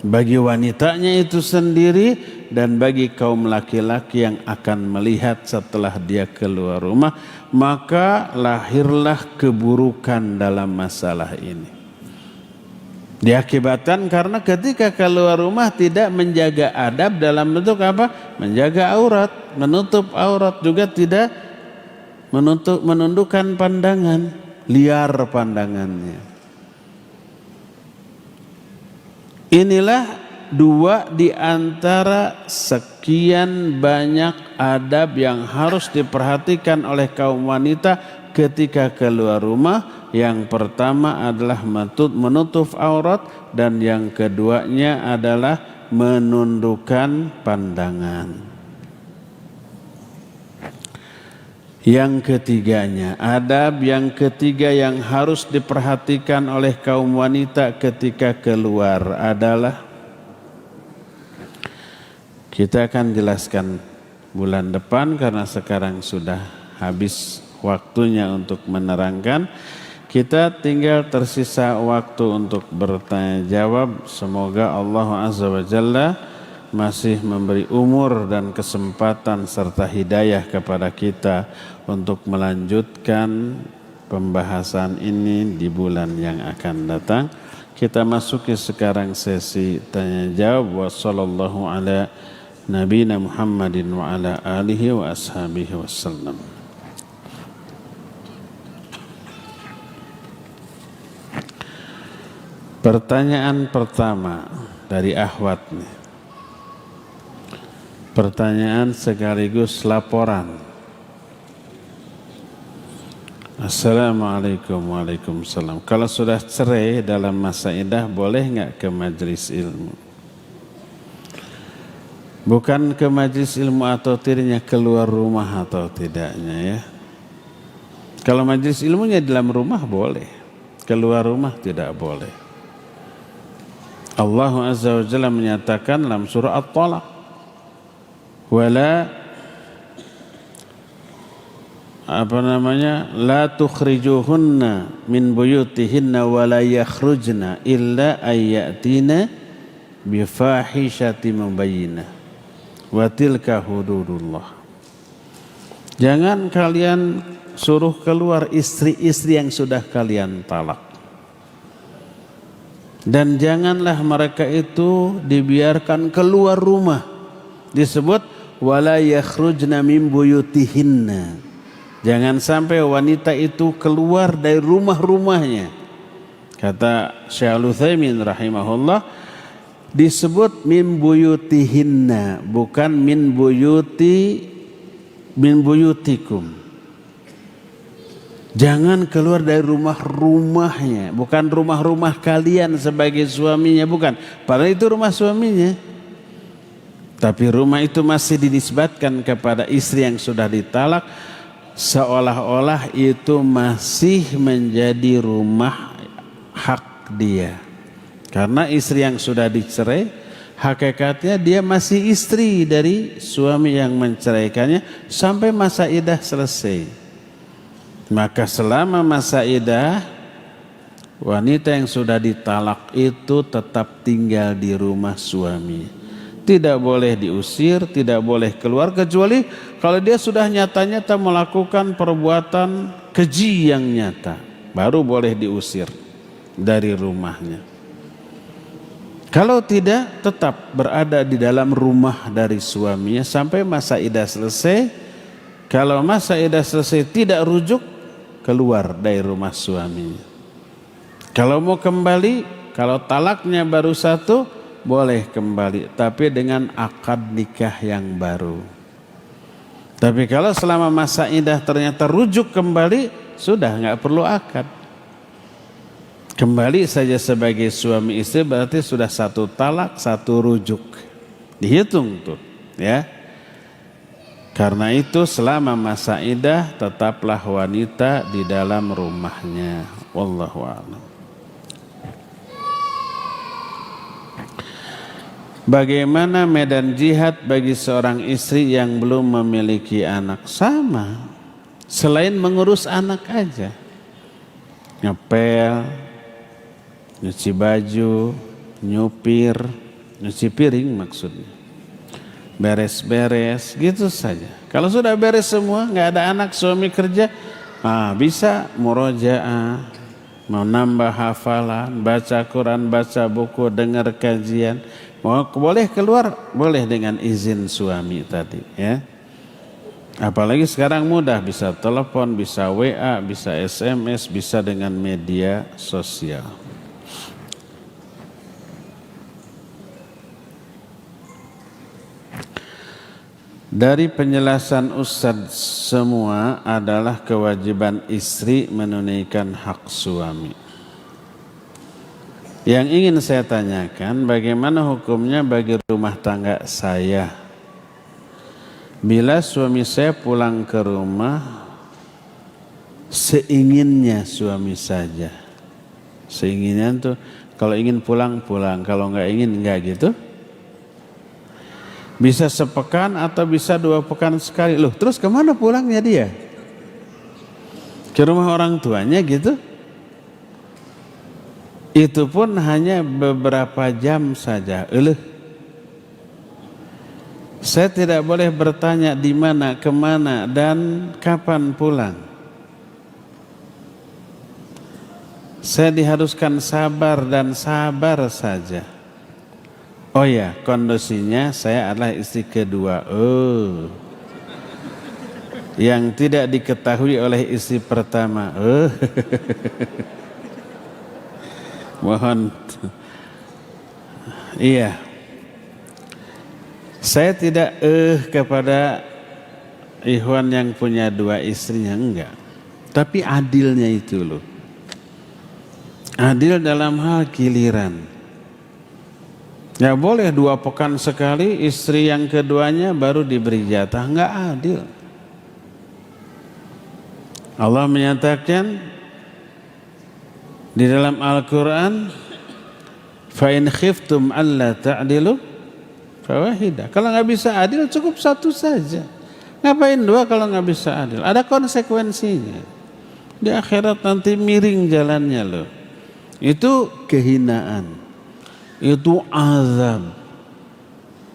bagi wanitanya itu sendiri dan bagi kaum laki-laki yang akan melihat setelah dia keluar rumah. Maka lahirlah keburukan dalam masalah ini. Diakibatkan karena ketika keluar rumah tidak menjaga adab dalam bentuk apa? Menjaga aurat, menutup aurat, juga tidak menundukkan pandangan, liar pandangannya. Inilah dua di antara sekian banyak adab yang harus diperhatikan oleh kaum wanita ketika keluar rumah. Yang pertama adalah menutup aurat, dan yang keduanya adalah menundukkan pandangan. Yang ketiganya, adab yang ketiga yang harus diperhatikan oleh kaum wanita ketika keluar adalah, kita akan jelaskan bulan depan karena sekarang sudah habis waktunya untuk menerangkan. Kita tinggal tersisa waktu untuk bertanya jawab. Semoga Allah Azza wa Jalla masih memberi umur dan kesempatan serta hidayah kepada kita untuk melanjutkan pembahasan ini di bulan yang akan datang. Kita masuki sekarang sesi tanya jawab. Wassallallahu ala nabiyina Muhammadin wa ala alihi wa ashabihi wasallam. Pertanyaan pertama dari Ahwat nih. Pertanyaan sekaligus laporan. Assalamualaikum. Waalaikumsalam. Kalau sudah cerai dalam masa iddah boleh nggak ke majelis ilmu? Bukan ke majelis ilmu atau tidaknya, keluar rumah atau tidaknya ya. Kalau majelis ilmunya dalam rumah boleh, keluar rumah tidak boleh. Allah Azza wa Jalla menyatakan dalam surah At-Talaq, wala la tukhrijuhunna min buyutihinna wa la yakhrujna illa ayyatina bifahishatin mubayyinah wa tilka hududullah. Jangan kalian suruh keluar istri-istri yang sudah kalian talak, dan janganlah mereka itu dibiarkan keluar rumah. Disebut wala yakhrujna min buyutihinna. Jangan sampai wanita itu keluar dari rumah-rumahnya. Kata Syekh Al-Utsaimin rahimahullah, disebut min buyutihinna, bukan min buyutikum. Jangan keluar dari rumah-rumahnya, bukan rumah-rumah kalian sebagai suaminya, bukan. Padahal itu rumah suaminya. Tapi rumah itu masih dinisbatkan kepada istri yang sudah ditalak, seolah-olah itu masih menjadi rumah hak dia. Karena istri yang sudah dicerai, hakikatnya dia masih istri dari suami yang menceraikannya sampai masa iddah selesai. Maka selama masa iddah, wanita yang sudah ditalak itu tetap tinggal di rumah suami. Tidak boleh diusir, tidak boleh keluar, kecuali kalau dia sudah nyata-nyata melakukan perbuatan keji yang nyata, baru boleh diusir dari rumahnya. Kalau tidak, tetap berada di dalam rumah dari suaminya sampai masa iddah selesai. Kalau masa iddah selesai tidak rujuk, keluar dari rumah suaminya. Kalau mau kembali, kalau talaknya baru satu, boleh kembali, tapi dengan akad nikah yang baru. Tapi kalau selama masa iddah ternyata rujuk kembali, sudah nggak perlu akad. Kembali saja sebagai suami istri, berarti sudah satu talak, satu rujuk. Dihitung tuh, ya. Karena itu selama masa iddah tetaplah wanita di dalam rumahnya. Wallahu a'lam. Bagaimana medan jihad bagi seorang istri yang belum memiliki anak? Sama, selain mengurus anak aja, ngepel, nyuci baju, nyupir, nyuci piring maksudnya, beres-beres gitu saja. Kalau sudah beres semua, nggak ada anak, suami kerja, bisa murojaah, mau nambah hafalan, baca Quran, baca buku, dengar kajian. Boleh keluar, boleh dengan izin suami tadi, ya. Apalagi sekarang mudah, bisa telepon, bisa WA, bisa SMS, bisa dengan media sosial. Dari penjelasan Ustadz semua adalah kewajiban istri menunaikan hak suami. Yang ingin saya tanyakan, bagaimana hukumnya bagi rumah tangga saya bila suami saya pulang ke rumah seinginnya suami saja. Seinginnya tuh kalau ingin pulang, kalau nggak ingin nggak gitu. Bisa sepekan atau bisa 2 pekan sekali. Loh, terus kemana pulangnya dia? Ke rumah orang tuanya gitu? Itu pun hanya beberapa jam saja. Saya tidak boleh bertanya di mana, kemana, dan kapan pulang. Saya diharuskan sabar dan sabar saja. Oh ya, kondisinya saya adalah istri kedua. Yang tidak diketahui oleh istri pertama. Mohon. Iya. Saya tidak kepada ikhwan yang punya 2 istrinya, enggak. Tapi adilnya itu loh. Adil dalam hal giliran. Nggak boleh 2 pekan sekali istri yang keduanya baru diberi jatah. Nggak adil. Allah menyatakan di dalam Al-Quran, fa in khiftum alla ta'dilu fawahidah. Kalau nggak bisa adil cukup 1 saja. Ngapain 2 kalau nggak bisa adil? Ada konsekuensinya. Di akhirat nanti miring jalannya loh. Itu kehinaan, itu azab,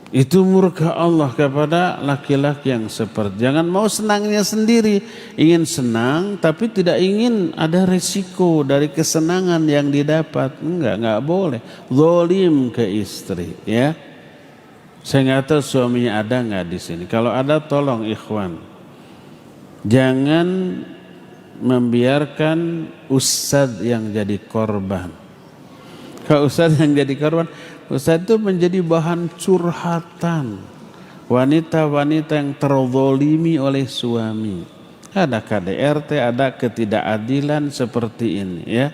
itu murka Allah kepada laki-laki yang seperti. Jangan mau senangnya sendiri, ingin senang tapi tidak ingin ada resiko dari kesenangan yang didapat. Enggak boleh. Zalim ke istri, ya. Saya nggak tahu suaminya ada nggak di sini. Kalau ada tolong ikhwan, jangan membiarkan ustadz yang jadi korban. Kalau ustadz yang jadi korban, ustadz itu menjadi bahan curhatan wanita-wanita yang terzolimi oleh suami. Ada KDRT, ada ketidakadilan seperti ini, ya.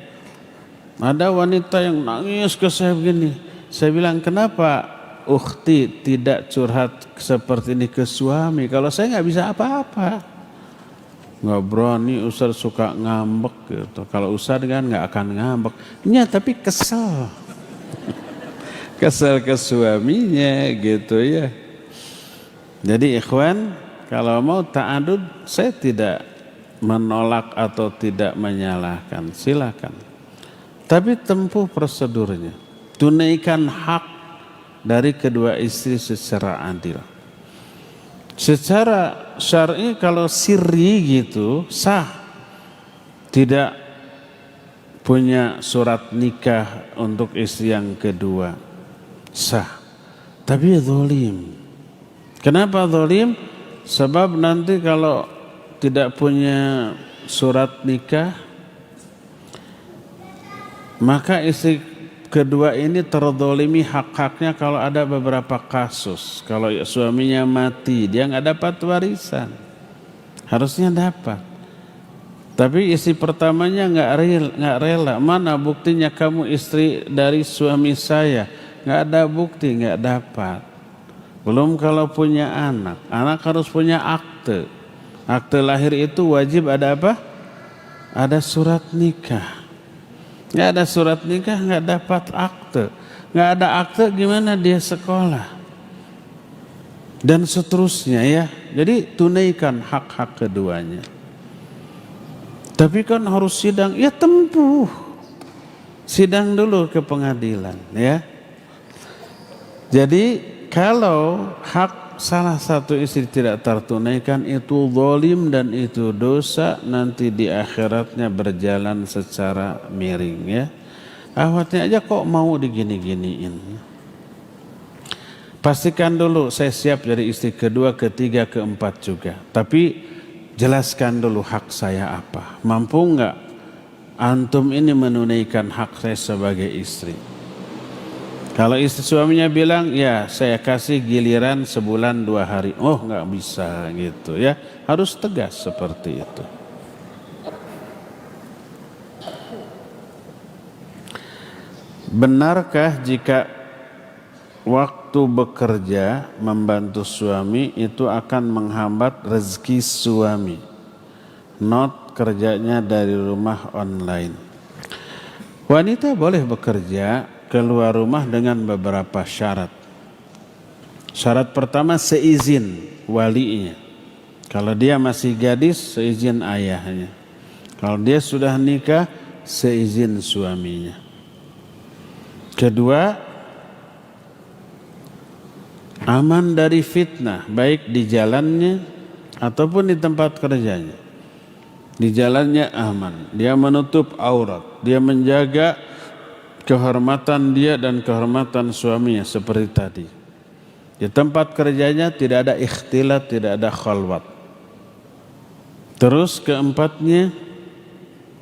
Ada wanita yang nangis ke saya begini. Saya bilang, kenapa ukhti tidak curhat seperti ini ke suami? Kalau saya nggak bisa apa-apa. Nggak berani, Ustaz suka ngambek gitu. Kalau Ustaz kan nggak akan ngambek. Ya, tapi kesel. Kesel ke suaminya gitu ya. Jadi ikhwan, kalau mau ta'adud, saya tidak menolak atau tidak menyalahkan. Silakan. Tapi tempuh prosedurnya. Tunaikan hak dari kedua istri secara adil. Secara syar'i kalau sirri gitu sah, tidak punya surat nikah untuk istri yang kedua sah. Tapi zalim. Kenapa zalim? Sebab nanti kalau tidak punya surat nikah, maka istri kedua ini terzolimi hak-haknya kalau ada beberapa kasus. Kalau suaminya mati, dia nggak dapat warisan. Harusnya dapat. Tapi istri pertamanya nggak rela. Mana buktinya kamu istri dari suami saya? Nggak ada bukti, nggak dapat. Belum kalau punya anak. Anak harus punya akte. Akte lahir itu wajib ada apa? Ada surat nikah. Nggak ada surat nikah, nggak dapat akte. Nggak ada akte, gimana dia sekolah? Dan seterusnya ya. Jadi tunaikan hak-hak keduanya. Tapi kan harus sidang, ya tempuh. Sidang dulu ke pengadilan ya. Jadi kalau hak salah satu istri tidak tertunaikan, itu zalim dan itu dosa, nanti di akhiratnya berjalan secara miring ya. Awatnya aja kok mau digini-giniin. Pastikan dulu saya siap jadi istri kedua, ketiga, keempat juga. Tapi jelaskan dulu hak saya apa. Mampu enggak antum ini menunaikan hak saya sebagai istri? Kalau istri suaminya bilang, ya saya kasih giliran sebulan 2 hari. Oh nggak bisa gitu ya. Harus tegas seperti itu. Benarkah jika waktu bekerja membantu suami itu akan menghambat rezeki suami? Not kerjanya dari rumah online. Wanita boleh bekerja keluar rumah dengan beberapa syarat. Syarat pertama seizin walinya. Kalau dia masih gadis, seizin ayahnya. Kalau dia sudah nikah, seizin suaminya. Kedua, aman dari fitnah, baik di jalannya ataupun di tempat kerjanya. Di jalannya aman, dia menutup aurat, dia menjaga kehormatan dia dan kehormatan suaminya seperti tadi. Di tempat kerjanya tidak ada ikhtilat, tidak ada khalwat. Terus keempatnya,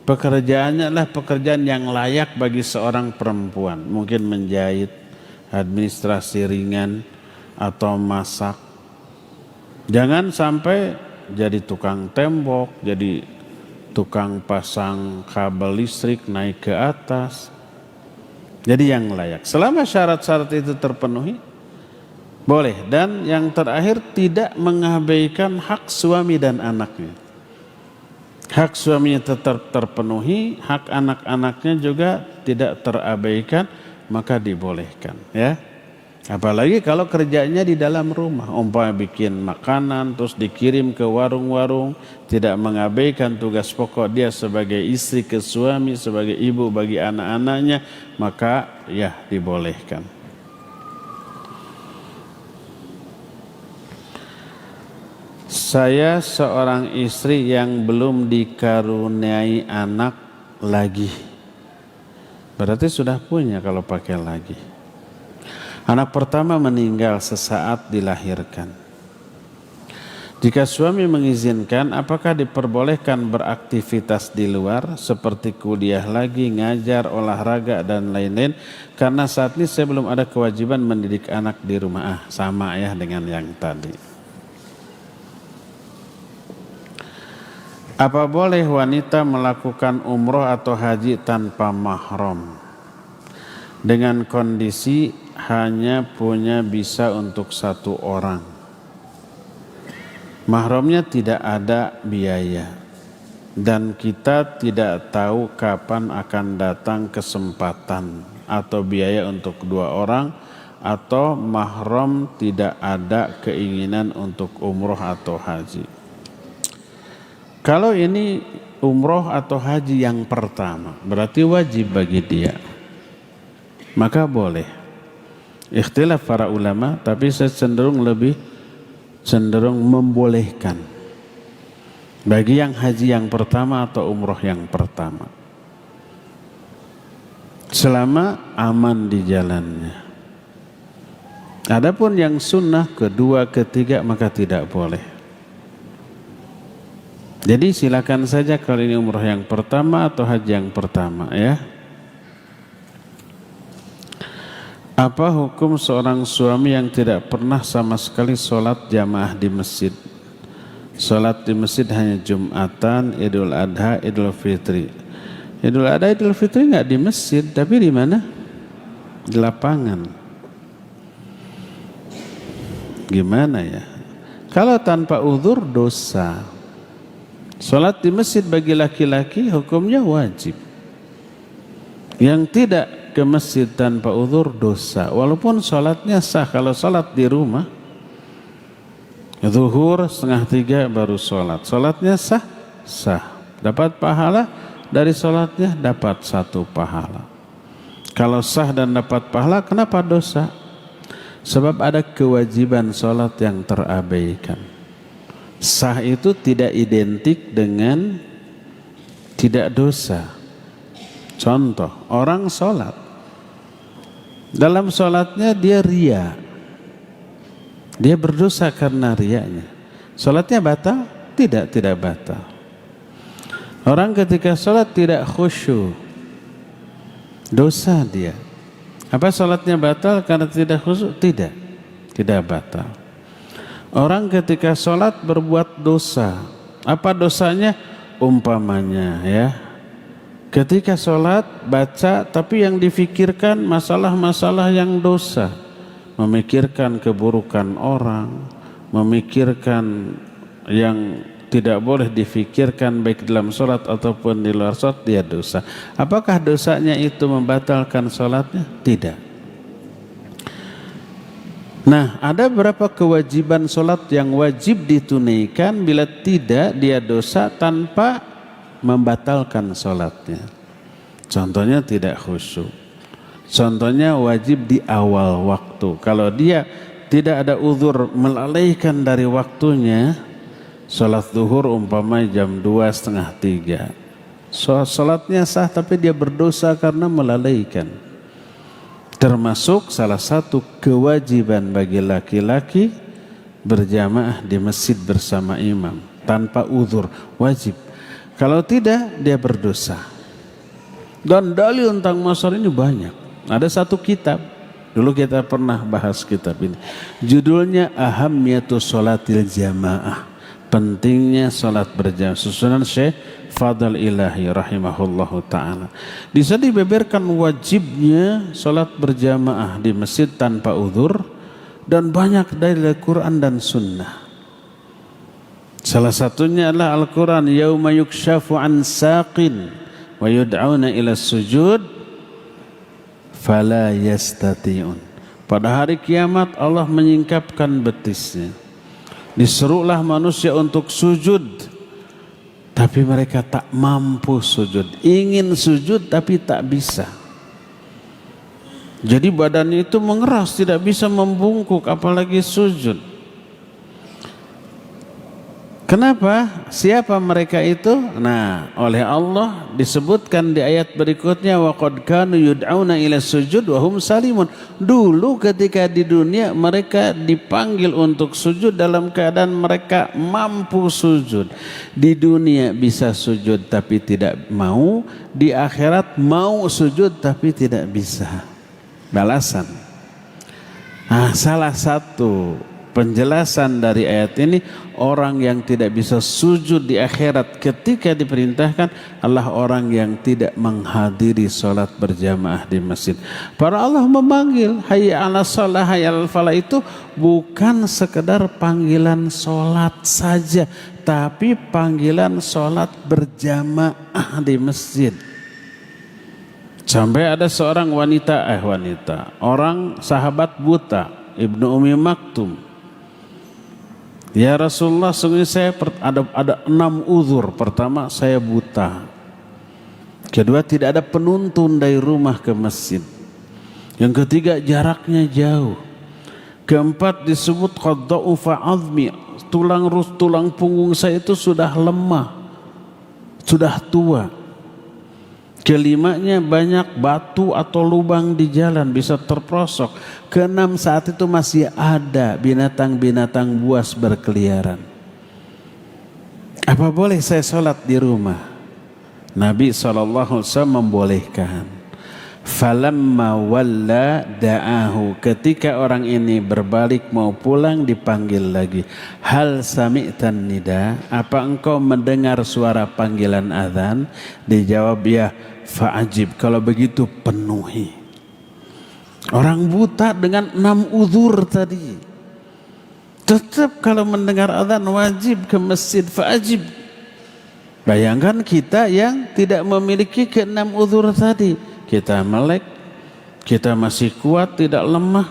pekerjaannya adalah pekerjaan yang layak bagi seorang perempuan. Mungkin menjahit, administrasi ringan, atau masak. Jangan sampai jadi tukang tembok, jadi tukang pasang kabel listrik naik ke atas. Jadi yang layak. Selama syarat-syarat itu terpenuhi, boleh. Dan yang terakhir, tidak mengabaikan hak suami dan anaknya. Hak suaminya tetap terpenuhi, hak anak-anaknya juga tidak terabaikan, maka dibolehkan, ya. Apalagi kalau kerjanya di dalam rumah, umpama bikin makanan terus dikirim ke warung-warung, tidak mengabaikan tugas pokok dia sebagai istri ke suami, sebagai ibu bagi anak-anaknya, maka ya dibolehkan. Saya seorang istri yang belum dikaruniai anak lagi. Berarti sudah punya kalau pakai lagi. Anak pertama meninggal sesaat dilahirkan. Jika suami mengizinkan, apakah diperbolehkan beraktivitas di luar seperti kuliah lagi, ngajar, olahraga dan lain-lain? Karena saat ini saya belum ada kewajiban mendidik anak di rumah. Sama ya dengan yang tadi. Apa boleh wanita melakukan umroh atau haji tanpa mahram dengan kondisi hanya punya bisa untuk satu orang? Mahramnya tidak ada biaya dan kita tidak tahu kapan akan datang kesempatan atau biaya untuk dua orang, atau mahram tidak ada keinginan untuk umroh atau haji. Kalau ini umroh atau haji yang pertama, berarti wajib bagi dia, maka boleh. Ikhtilaf para ulama, tapi saya cenderung membolehkan bagi yang haji yang pertama atau umroh yang pertama, selama aman di jalannya. Adapun yang sunnah kedua, ketiga, maka tidak boleh. Jadi silakan saja kalau ini umroh yang pertama atau haji yang pertama, ya. Apa hukum seorang suami yang tidak pernah sama sekali sholat jamaah di masjid? Sholat di masjid hanya Jumatan, Idul Adha, Idul Fitri. Idul Adha, Idul Fitri nggak di masjid, tapi di mana? Di lapangan. Gimana ya? Kalau tanpa uzur dosa. Sholat di masjid bagi laki-laki hukumnya wajib. Yang tidak ke masjid tanpa uzur dosa, walaupun sholatnya sah. Kalau sholat di rumah, zuhur 2:30 baru sholat, sholatnya sah, dapat pahala dari sholatnya, dapat 1 pahala. Kalau sah dan dapat pahala, kenapa dosa? Sebab ada kewajiban sholat yang terabaikan. Sah itu tidak identik dengan tidak dosa. Contoh, orang sholat, dalam sholatnya dia ria, dia berdosa karena rianya. Sholatnya batal? Tidak batal. Orang ketika sholat tidak khusyuk, dosa dia. Apa sholatnya batal karena tidak khusyuk? Tidak batal. Orang ketika sholat berbuat dosa, apa dosanya? Umpamanya ya, ketika sholat baca tapi yang difikirkan masalah-masalah yang dosa, memikirkan keburukan orang, memikirkan yang tidak boleh difikirkan baik dalam sholat ataupun di luar sholat, dia dosa. Apakah dosanya itu membatalkan sholatnya? Tidak. Nah, ada beberapa kewajiban sholat yang wajib ditunaikan, bila tidak dia dosa tanpa membatalkan sholatnya. Contohnya tidak khusyuk. Contohnya wajib di awal waktu. Kalau dia tidak ada uzur melalaikan dari waktunya, sholat zuhur umpama jam 2:30. Sholatnya sah tapi dia berdosa karena melalaikan. Termasuk salah satu kewajiban bagi laki-laki berjamaah di masjid bersama imam tanpa uzur, wajib. Kalau tidak dia berdosa. Dan dalil tentang masalah ini banyak. Ada satu kitab, dulu kita pernah bahas kitab ini. Judulnya Ahammiyatus Sholatil Jamaah. pentingnya salat berjamaah. Susunan Syekh Fadl Ilahi rahimahullahu ta'ala. Di sana dibeberkan wajibnya salat berjamaah di masjid tanpa uzur, dan banyak dari Al-Quran dan Sunnah. Salah satunya adalah Al-Quran, yauma yukshafu an saqin wa yud'auna ila sujud fala yastati'un. Pada hari kiamat Allah menyingkapkan betisnya. Diserulah manusia untuk sujud, tapi mereka tak mampu sujud. Ingin sujud tapi tak bisa. Jadi badannya itu mengeras, tidak bisa membungkuk apalagi sujud. Kenapa? Siapa mereka itu? Nah, oleh Allah disebutkan di ayat berikutnya, wa qad kanu yud'auna ila sujud wa hum salimun. Dulu ketika di dunia mereka dipanggil untuk sujud dalam keadaan mereka mampu sujud. Di dunia bisa sujud tapi tidak mau, di akhirat mau sujud tapi tidak bisa. Balasan. Nah, salah satu penjelasan dari ayat ini, orang yang tidak bisa sujud di akhirat ketika diperintahkan adalah orang yang tidak menghadiri sholat berjamaah di masjid. Para Allah memanggil hayya 'alas shalah, hayya 'alal falah itu bukan sekedar panggilan sholat saja, tapi panggilan sholat berjamaah di masjid. Sampai ada seorang orang sahabat buta, Ibnu Ummi Maktum. Ya Rasulullah, sungguh saya ada 6 uzur. Pertama, saya buta. Kedua, tidak ada penuntun dari rumah ke masjid. Yang ketiga, jaraknya jauh. Keempat, disebut qad dha'ufa 'azmi, tulang punggung saya itu sudah lemah, sudah tua. Kelimanya, banyak batu atau lubang di jalan, bisa terprosok. Keenam, saat itu masih ada binatang-binatang buas berkeliaran. Apa boleh saya sholat di rumah? Nabi SAW membolehkan. Falamma walla da'ahu, ketika orang ini berbalik mau pulang dipanggil lagi. Hal sami'tan nida, apa engkau mendengar suara panggilan azan? Dijawab ya. Fa'ajib, kalau begitu penuhi. Orang buta dengan 6 uzur tadi, tetap kalau mendengar azan wajib ke masjid. Fa'ajib. Bayangkan kita yang tidak memiliki ke-6 uzur tadi. Kita melek, kita masih kuat, tidak lemah,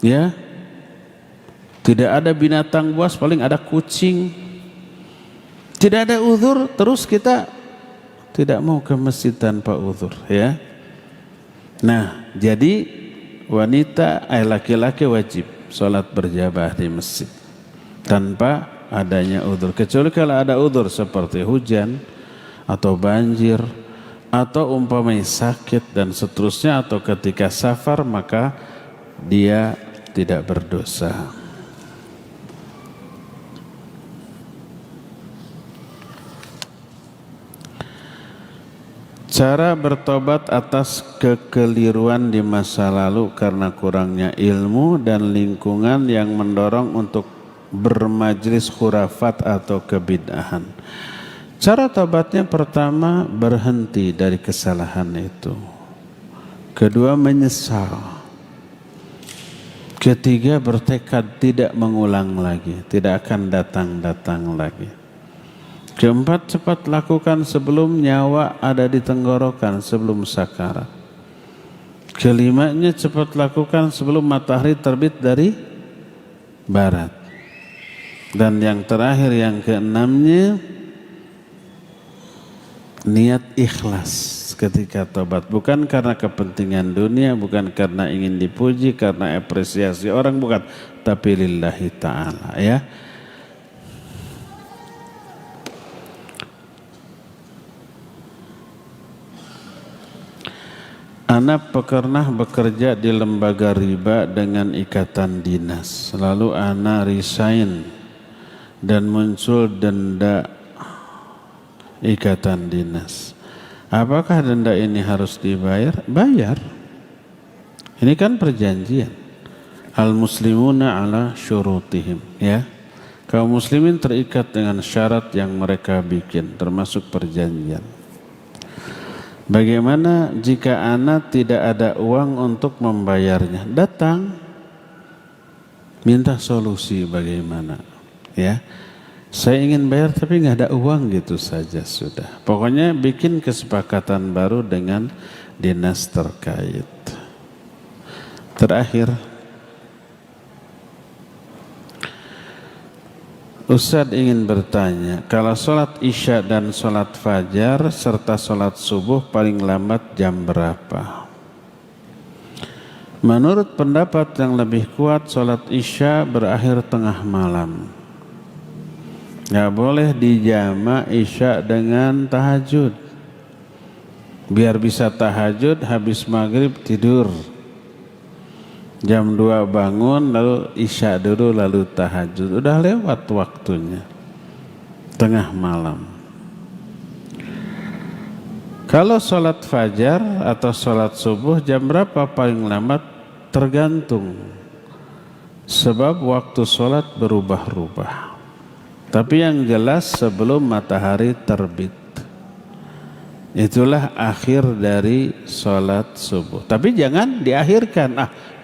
ya. Tidak ada binatang buas, paling ada kucing. Tidak ada uzur, terus kita tidak mau ke masjid tanpa uzur, ya. Nah, jadi laki-laki wajib sholat berjamaah di masjid tanpa adanya uzur. Kecuali kalau ada uzur seperti hujan atau banjir atau umpamanya sakit dan seterusnya, atau ketika safar, maka dia tidak berdosa. Cara bertobat atas kekeliruan di masa lalu karena kurangnya ilmu dan lingkungan yang mendorong untuk bermajlis khurafat atau kebid'ahan. Cara tobatnya, pertama, berhenti dari kesalahan itu. Kedua, menyesal. Ketiga, bertekad tidak mengulang lagi, tidak akan datang lagi. Keempat, cepat lakukan sebelum nyawa ada di tenggorokan, sebelum sakarat. Kelimanya, cepat lakukan sebelum matahari terbit dari barat. Dan yang terakhir, yang keenamnya, niat ikhlas ketika tobat, bukan karena kepentingan dunia, bukan karena ingin dipuji, karena apresiasi orang, bukan, tapi lillahi ta'ala, ya. Ana pernah bekerja di lembaga riba dengan ikatan dinas. Lalu ana resign dan muncul denda ikatan dinas. Apakah denda ini harus dibayar? Bayar. Ini kan perjanjian. Al muslimuna ala syurutihim, ya. Kaum muslimin terikat dengan syarat yang mereka bikin, termasuk perjanjian. Bagaimana jika ana tidak ada uang untuk membayarnya? Datang, minta solusi bagaimana. Ya, saya ingin bayar tapi nggak ada uang, gitu saja sudah. Pokoknya bikin kesepakatan baru dengan dinas terkait. Terakhir, Ustadz ingin bertanya, kalau sholat isya dan sholat fajar serta sholat subuh paling lambat jam berapa? Menurut pendapat yang lebih kuat, sholat isya berakhir tengah malam. Gak boleh dijama isya dengan tahajud. Biar bisa tahajud, habis maghrib tidur. Jam 2 bangun, lalu isya dulu, lalu tahajud. Udah lewat waktunya, tengah malam. Kalau sholat fajar atau sholat subuh jam berapa paling lambat? Tergantung, sebab waktu sholat berubah-ubah. Tapi yang jelas sebelum matahari terbit. Itulah akhir dari sholat subuh. Tapi jangan diakhirkan,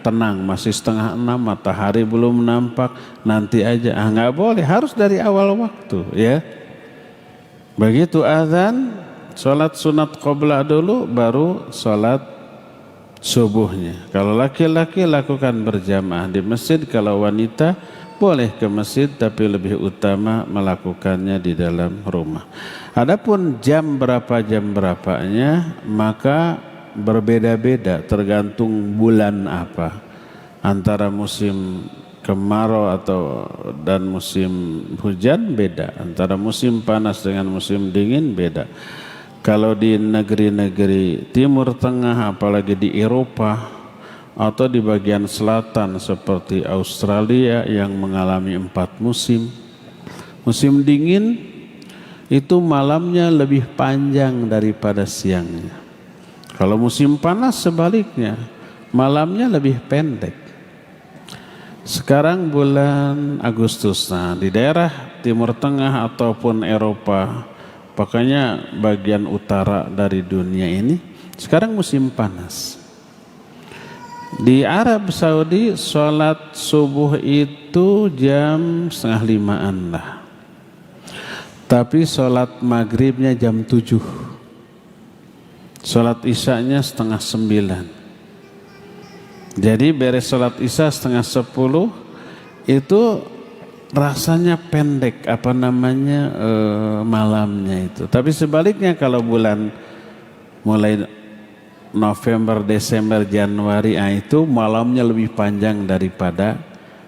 tenang masih 5:30, matahari belum nampak, nanti aja. Nggak boleh, harus dari awal waktu, ya. Begitu azan, sholat sunat qabla dulu, baru sholat subuhnya. Kalau laki-laki lakukan berjamaah di masjid, kalau wanita boleh ke masjid, tapi lebih utama melakukannya di dalam rumah. Adapun jam berapanya, maka berbeda-beda tergantung bulan apa. Antara musim kemarau dan musim hujan beda. Antara musim panas dengan musim dingin beda. Kalau di negeri-negeri Timur Tengah, apalagi di Eropa atau di bagian selatan seperti Australia yang mengalami 4 musim. Musim dingin itu malamnya lebih panjang daripada siangnya. Kalau musim panas sebaliknya, malamnya lebih pendek. Sekarang bulan Agustus, di daerah Timur Tengah ataupun Eropa, pokoknya bagian utara dari dunia ini, sekarang musim panas. Di Arab Saudi sholat subuh itu jam 4:30-an lah. Tapi sholat maghribnya jam 7. Sholat isyanya 8:30. Jadi beres sholat isya 9:30, itu rasanya pendek malamnya itu. Tapi sebaliknya kalau bulan mulai November, Desember, Januari, itu malamnya lebih panjang daripada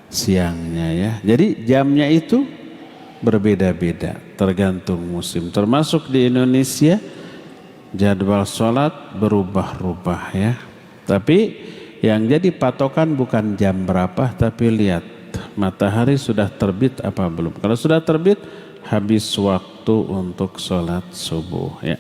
siangnya, ya. Jadi jamnya itu berbeda-beda tergantung musim. Termasuk di Indonesia jadwal sholat berubah-ubah, ya. Tapi yang jadi patokan bukan jam berapa, tapi lihat matahari sudah terbit apa belum. Kalau sudah terbit, habis waktu untuk sholat subuh, ya.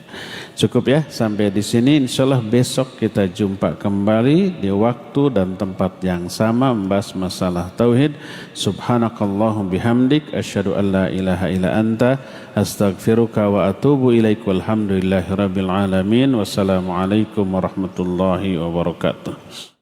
Cukup ya sampai di sini. Insyaallah besok kita jumpa kembali di waktu dan tempat yang sama membahas masalah tauhid. Subhanakallahum bihamdik asyhadu an la ilaha illa anta astaghfiruka wa atubu ilaik. Walhamdulillahirabbil alamin. Wassalamualaikum warahmatullahi wabarakatuh.